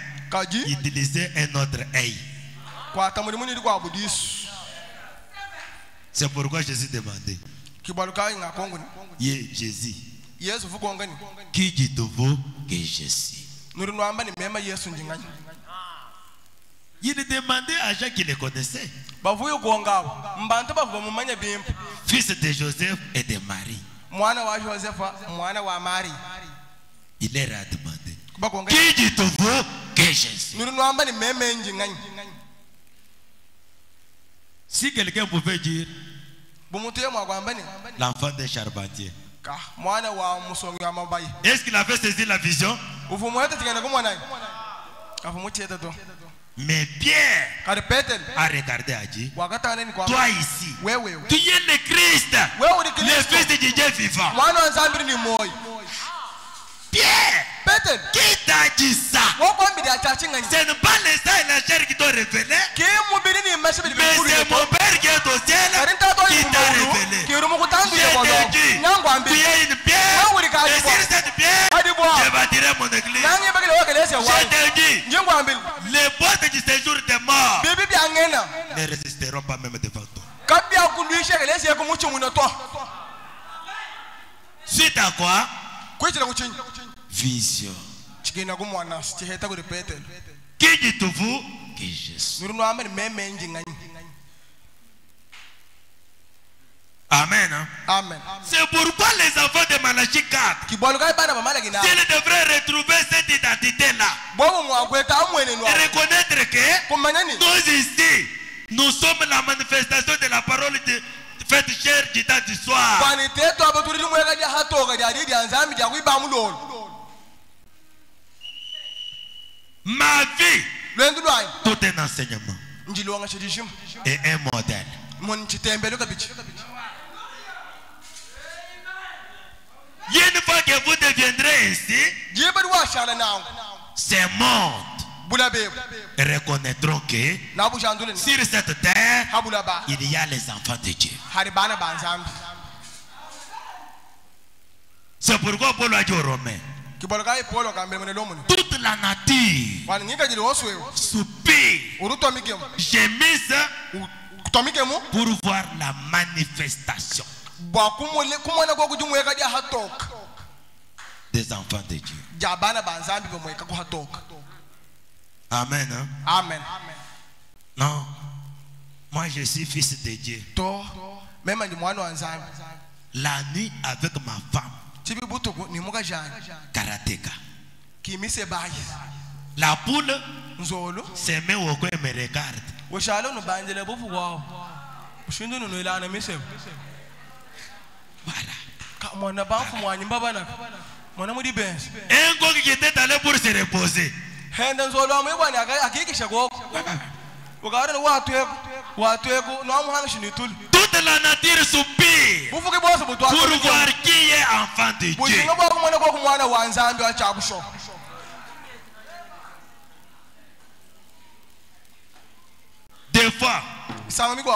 utilisez un autre œil. C'est pourquoi Jésus demandait. Jésus, qui dites-vous que je suis? Il demandait à gens qui le connaissaient. Fils de Joseph et de Marie. Il leur a demandé, qui dites-vous que je suis? Si quelqu'un pouvait dire l'enfant d'un charpentier, est-ce qu'il avait saisi la vision? Mais Pierre a regardé à Dieu. Toi ici, tu es le Christ, le Fils de Dieu vivant. Pierre, qui t'a dit ça? Ce n'est pas les sangs et la chair qui t'ont révélé, mais c'est mon Père qui est au ciel qui t'a révélé. Je t'ai dit, tu es une pierre, et sur cette pierre, je bâtirai mon église. Je t'ai dit, les portes du séjour des morts ne résisteront pas même devant toi. Suite à quoi? Vision. Qui dites-vous que je suis? Amen. Amen. C'est pourquoi les enfants de Malachie 4, s'ils devraient retrouver cette identité-là, et reconnaître que nous ici, nous sommes la manifestation de la parole de faite chair du temps du soir. Ma vie, tout un enseignement et un modèle. Une fois que vous deviendrez ainsi, ces mondes reconnaîtront que sur cette terre, il y a les enfants de Dieu. C'est pourquoi Paul a dit aux Romains, toute la nature soupire, gémisse pour voir la manifestation des enfants de Dieu. Amen. Hein? Amen. Non, moi je suis fils de Dieu. La nuit avec ma femme, karatéka. La poule se met au coin et me regarde. Voilà. Un coq qui était allé pour se reposer. Toute la nature soupire pour voir qui est enfant de Dieu. Des fois,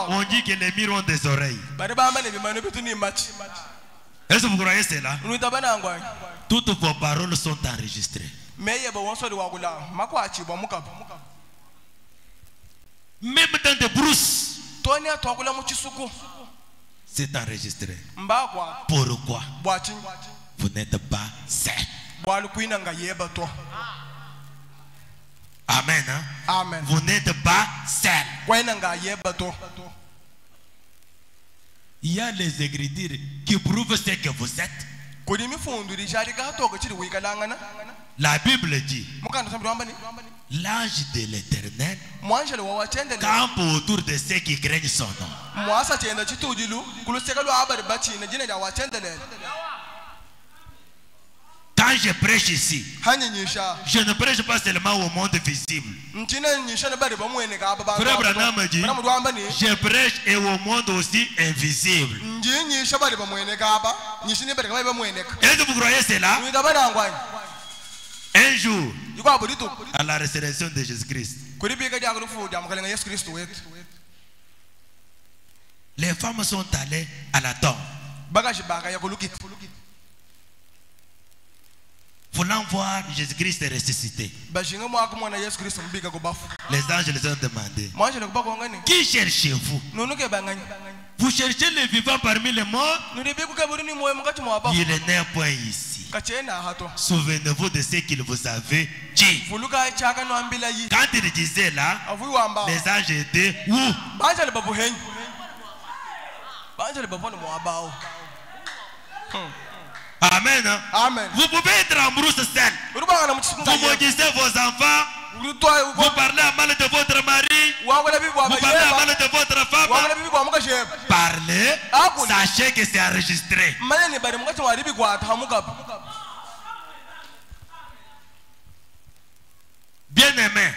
on dit que les murs ont des oreilles. Est-ce que vous croyez cela? Toutes vos paroles sont enregistrées. Même dans des brousses, c'est enregistré. Pourquoi vous n'êtes pas seul? Amen. Hein? Amen. Vous n'êtes pas seul. Il y a les Écritures qui prouvent ce que vous êtes. La Bible dit, l'ange de l'Éternel campe autour de ceux qui craignent son nom. Quand je prêche ici, je ne prêche pas seulement au monde visible. Frère Branham dit, je prêche et au monde aussi invisible. Est-ce que vous croyez cela? Un jour, à la résurrection de Jésus-Christ, les femmes sont allées à la tombe, voulant voir Jésus-Christ ressuscité. Les anges les ont demandé, qui cherchez-vous? Vous cherchez les vivants parmi les morts? Il n'est point ici. Souvenez-vous de ce qu'il vous avait dit. Quand il disait là, les anges étaient où? Amen. Amen. Vous pouvez être en brousse seul. Vous maudissez vos enfants. Vous parlez à mal de votre mari. Vous parlez à mal de votre femme. Parlez. Sachez que c'est enregistré. Bien aimé,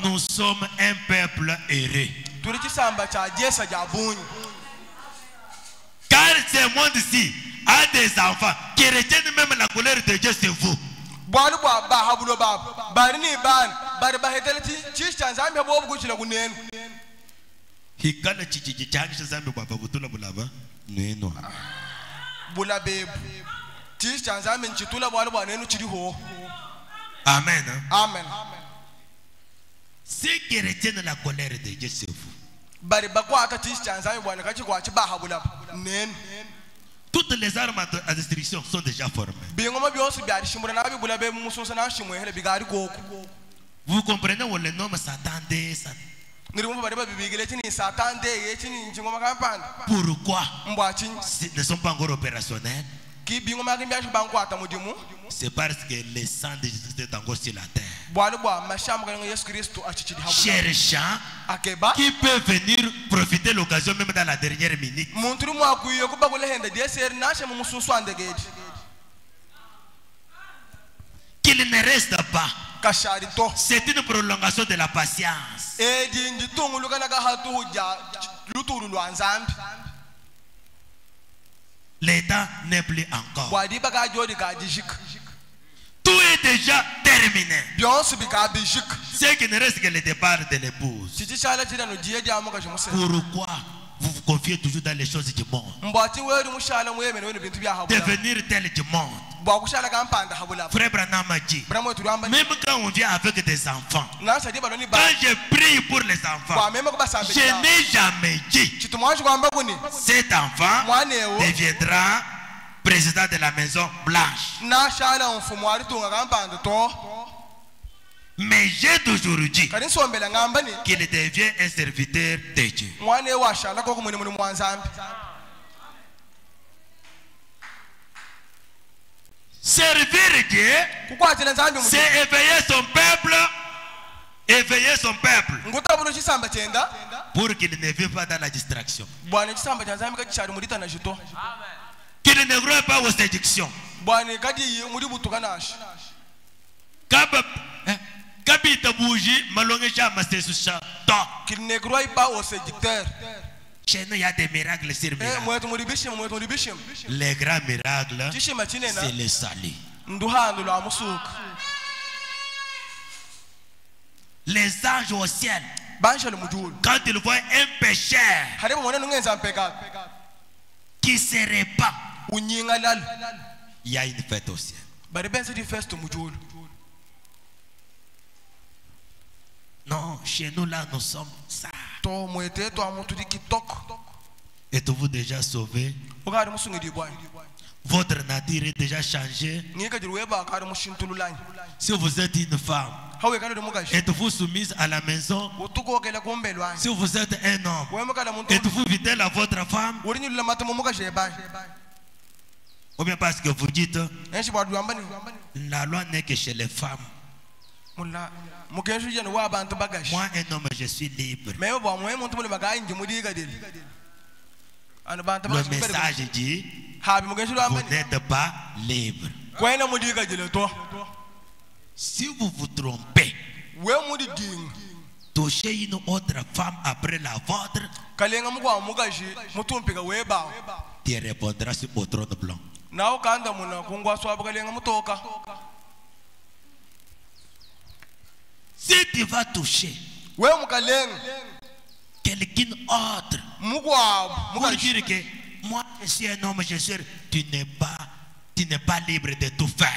nous sommes un peuple heureux. Car ce monde-ci a des enfants qui retiennent même la colère de Dieu, c'est vous. Amen. Amen. Ceux qui retiennent la colère de Dieu, c'est vous. Toutes les armes à destruction sont déjà formées. Vous comprenez où le nom Satan? Pourquoi ils ne sont pas encore opérationnels? C'est parce que le sang de Jésus est encore sur la terre. Cherchant qui peut venir profiter de l'occasion même dans la dernière minute. Qu'il ne reste pas. C'est une prolongation de la patience. L'état n'est plus encore. Tout est déjà terminé. Ce qui ne reste que le départ de l'épouse. Pourquoi vous vous confiez toujours dans les choses du monde? Devenir tel du monde. Frère Branham a dit, même quand on vient avec des enfants, quand je prie pour les enfants, je n'ai jamais dit cet enfant deviendra président de la Maison Blanche. Mais j'ai toujours dit qu'il devient un serviteur de Dieu. Servir Dieu, c'est éveiller son peuple. Éveiller son peuple pour qu'il ne vive pas dans la distraction. Qu'il ne croit pas aux séductions. Qu'il ne croit pas aux séducteurs. Chez nous, il y a des miracles sur miracles. Les grands miracles, c'est le salut. Les anges au ciel, quand ils voient un pécheur qui se répand, Il y a une fête au ciel. Non, chez nous là, nous sommes ça. Êtes-vous déjà sauvé? Votre nature est déjà changée. Si vous êtes une femme, êtes-vous soumise à la maison? Si vous êtes un homme, êtes-vous fidèle à votre femme? Ou bien parce que vous dites, la loi n'est que chez les femmes. Moi, un homme, je suis libre. Le message dit, vous n'êtes pas libre. Si vous vous trompez, touchez une autre femme après la vôtre, tu répondras sur le trône blanc. Si tu vas toucher quelqu'un autre pour dire que moi je suis un homme, je suis, tu n'es pas libre de tout faire.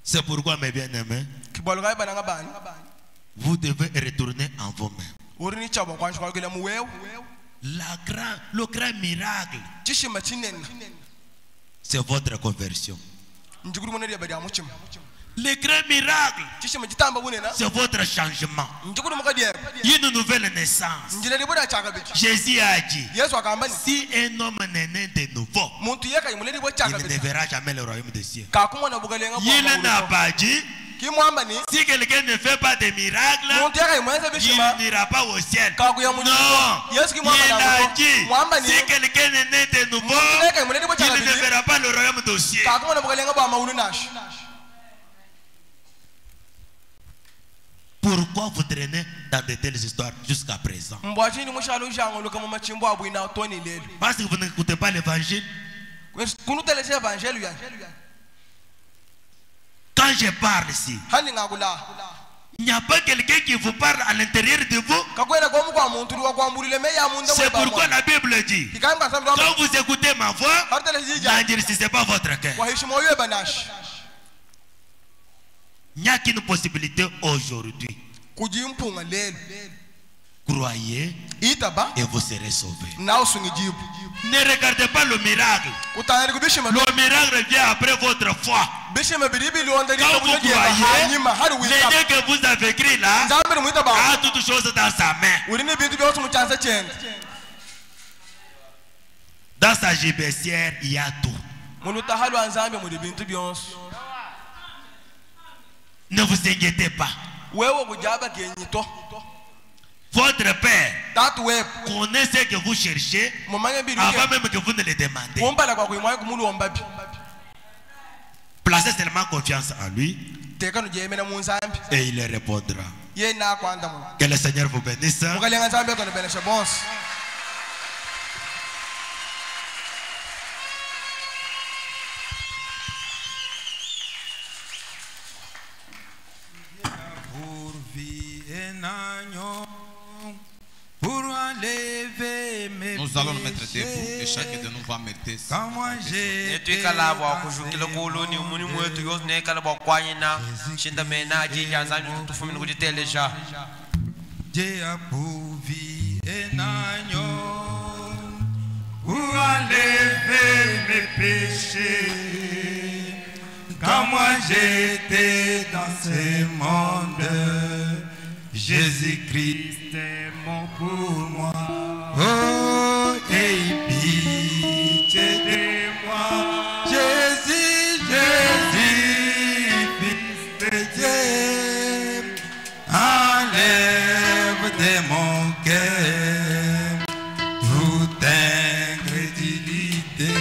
C'est pourquoi, mes bien-aimés, vous devez retourner en vous-même. Le grand miracle, c'est votre conversion. Le grand miracle, c'est votre changement. Une nouvelle naissance. Jésus a dit, si un homme n'est né de nouveau, il ne verra jamais le royaume des cieux. Il n'a pas dit, si quelqu'un ne fait pas de miracle, il n'ira pas au ciel. Non, il a dit, si quelqu'un est né de nouveau, il ne verra pas le royaume des cieux. Pourquoi vous traînez dans de telles histoires jusqu'à présent? Parce que vous n'écoutez pas l'évangile. Quand je parle ici, il n'y a pas quelqu'un qui vous parle à l'intérieur de vous. C'est pourquoi la Bible dit, quand vous écoutez ma voix, n'endurcissez pas votre cœur. Il n'y a qu'une possibilité aujourd'hui. Croyez et vous serez sauvés. Ne regardez pas le miracle. Le miracle vient après votre foi. Quand vous croyez, l'idée que vous avez écrit là a toutes choses dans sa main. Dans sa gibecière, il y a tout. Ne vous inquiétez pas. Votre Père connaît ce que vous cherchez avant même que vous ne le demandez. Placez seulement confiance en lui et il répondra. Que le Seigneur vous bénisse. Nous allons nous mettre debout et chacun de nous va mettre ça. Dieu a pourvu un agneau pour enlever mes péchés. Quand moi j'étais dans ce monde, Jésus-Christ est mort pour moi. Oh, aie pitié de moi. Jésus, Jésus, Fils de Dieu, enlève de mon cœur toute incrédulité.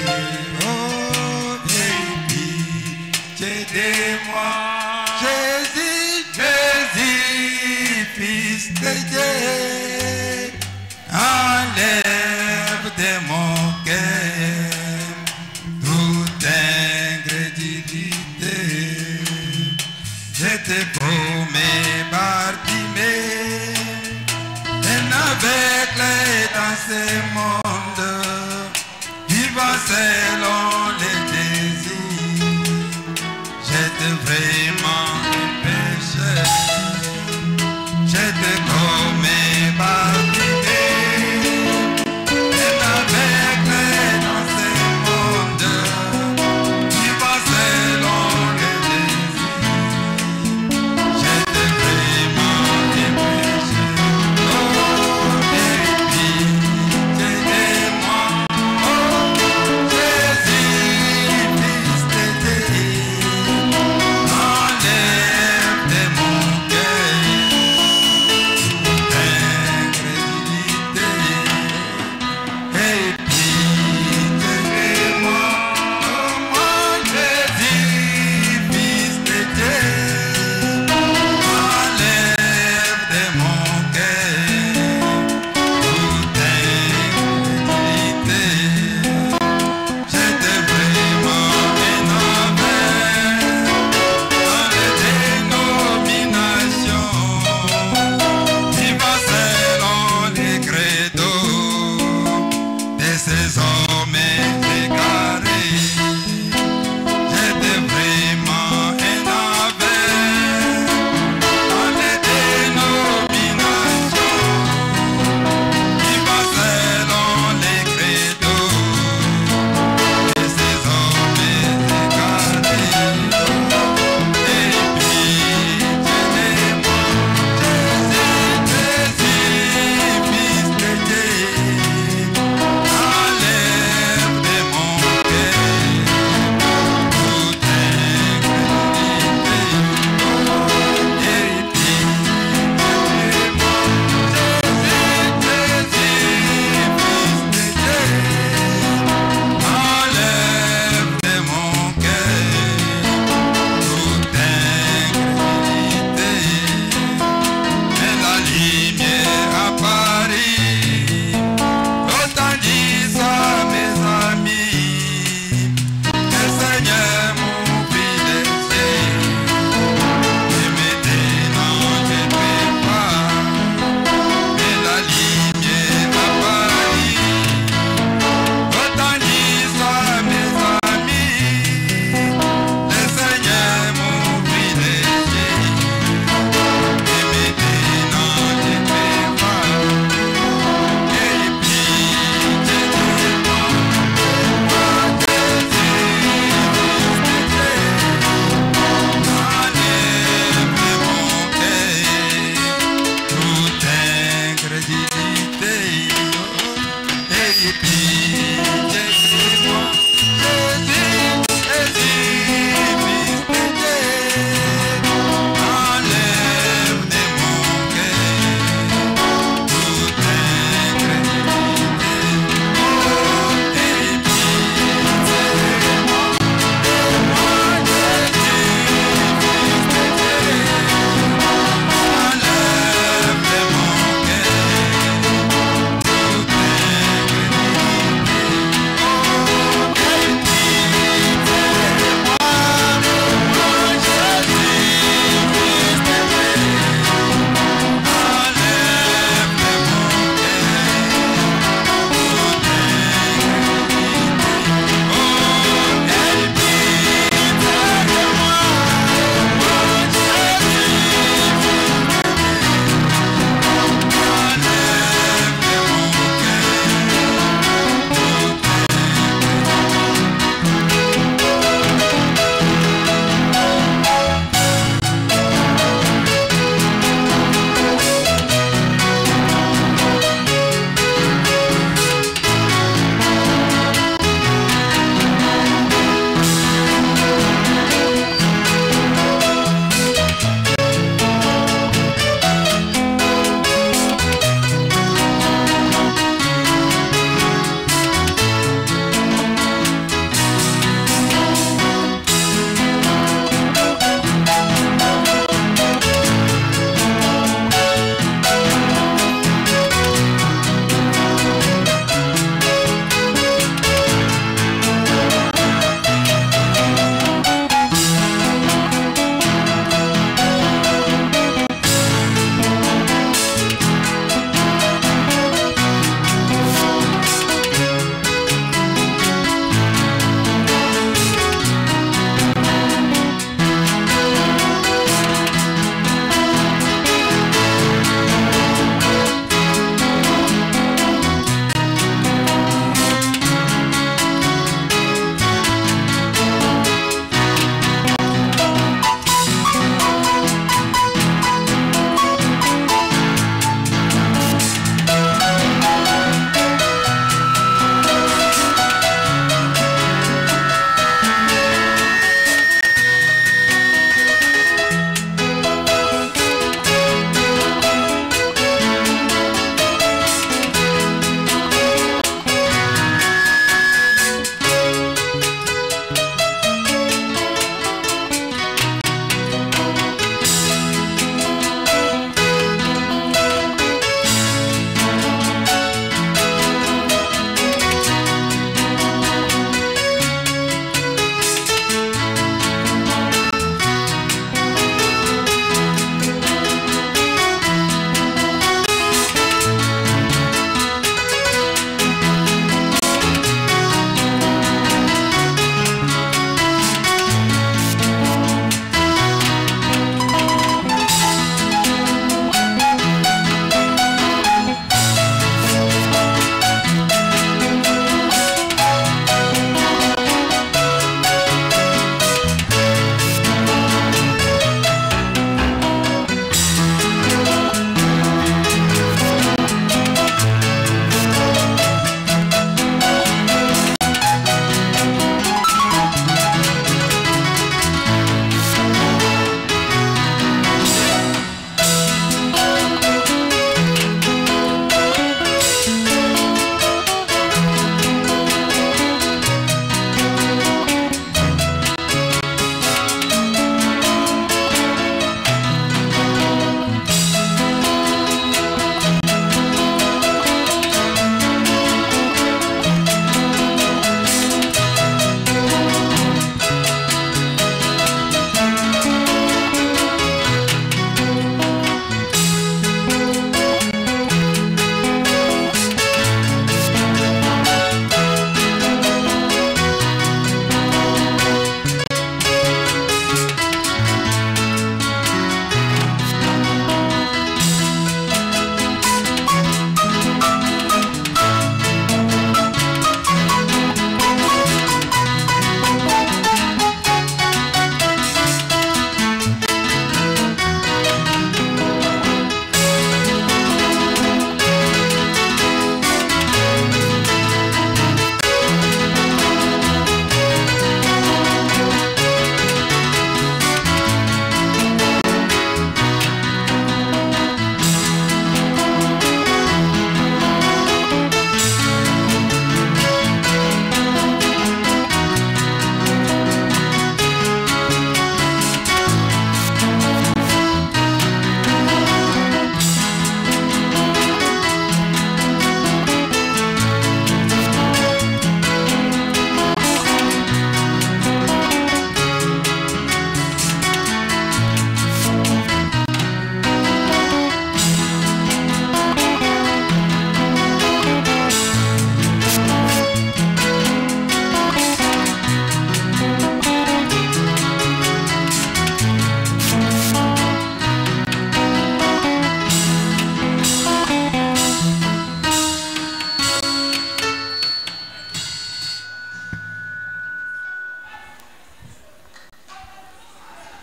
Oh, aie pitié de moi. Jésus, Jésus, Fils de Dieu, enlève de mon cœur toute incrédulité. Je te promets, Bartimée, un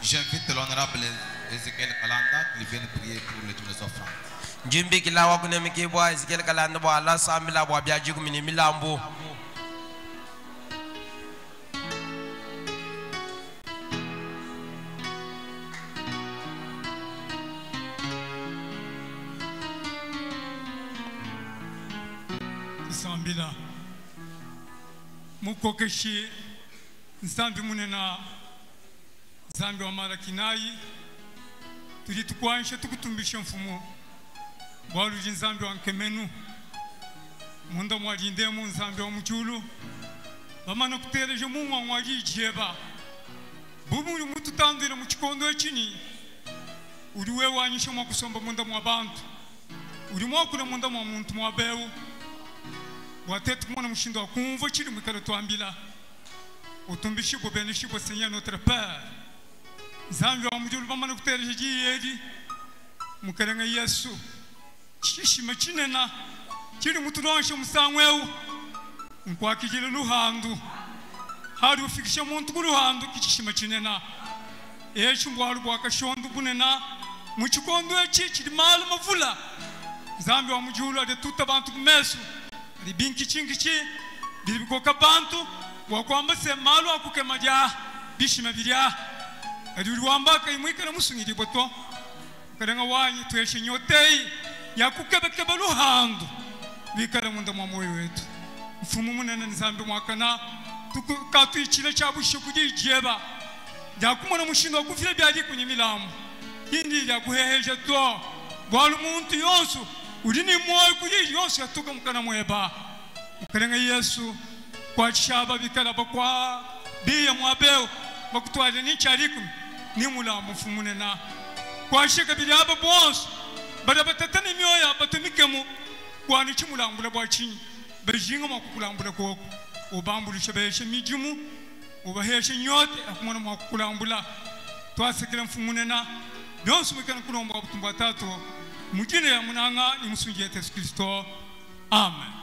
J'invite l'honorable Ezekiel Kalanda qui vienne prier pour les tous les offrandes. Jimbi kilawa kunemi kibwa Ezekiel Kalanda bo ala samila bo biaji kumini milambo. Sambila mukokeshi nsambi munena nsambi wa marakinai tulitukwanisha tukutumbisha mfumo waluji nsambi wa nkemenu munda mwalindemu nsambi wa mchulu bamana kutereje mumwa mwali jeba bubuli mututandira mchikondo chini uliwe wanyisha mwa kusomba munda mwa bantu ulimwa kula munda mwa muntu mwa bewu watete kumona mushindo kumva chiri mukalo twambila utumbishi bo benishi bo Seigneur notre Père nzambi wa mujulu bamana kutereje jiyedi mukarenga Yesu chishima chinena chiri mutunoshe musangweu nkwakijile luhandu hari ufikisha muntu kuluhandu kichishima chinena echi mbwalu bwakashondu bunena muchikondo echi chiri mala mavula nzambi wa mujulu ade tuta bantu kumesu ribinki chingichi bilibikoka bantu wakwamba se malo akukemaja bishima birya aduri wambaka imwikana musungiri boto karenga wanyi tweshe nyotei yakukebekeba luhandu bikara munda mwa moyo wetu mfumu munene nzambi mwakana tukatu ichile chabushe kudi jeba yakumona mushindo kufira byali kunyi milamu hindi yakuheheje to bwalu muntu yonsu ulini moyo kudi yonsu yatuka mukana mweba ukarenga Yesu kwa chaba bikala bakwa biya mwabeo bakutwale ni chariku ni mulamu mfumu nena kwa sheka bilyaba bonso badabatatani myoya batumikemu kwa ni chimulambula bwa chinyi berjinga makukulambula koko ubambulisha beshe mijumu ubaheshe nyote akumona makukulambula twasekera mfumu nena byonso mukana kunomba butumba tatu mujine ya munanga ni musungi Yesu Kristo amen.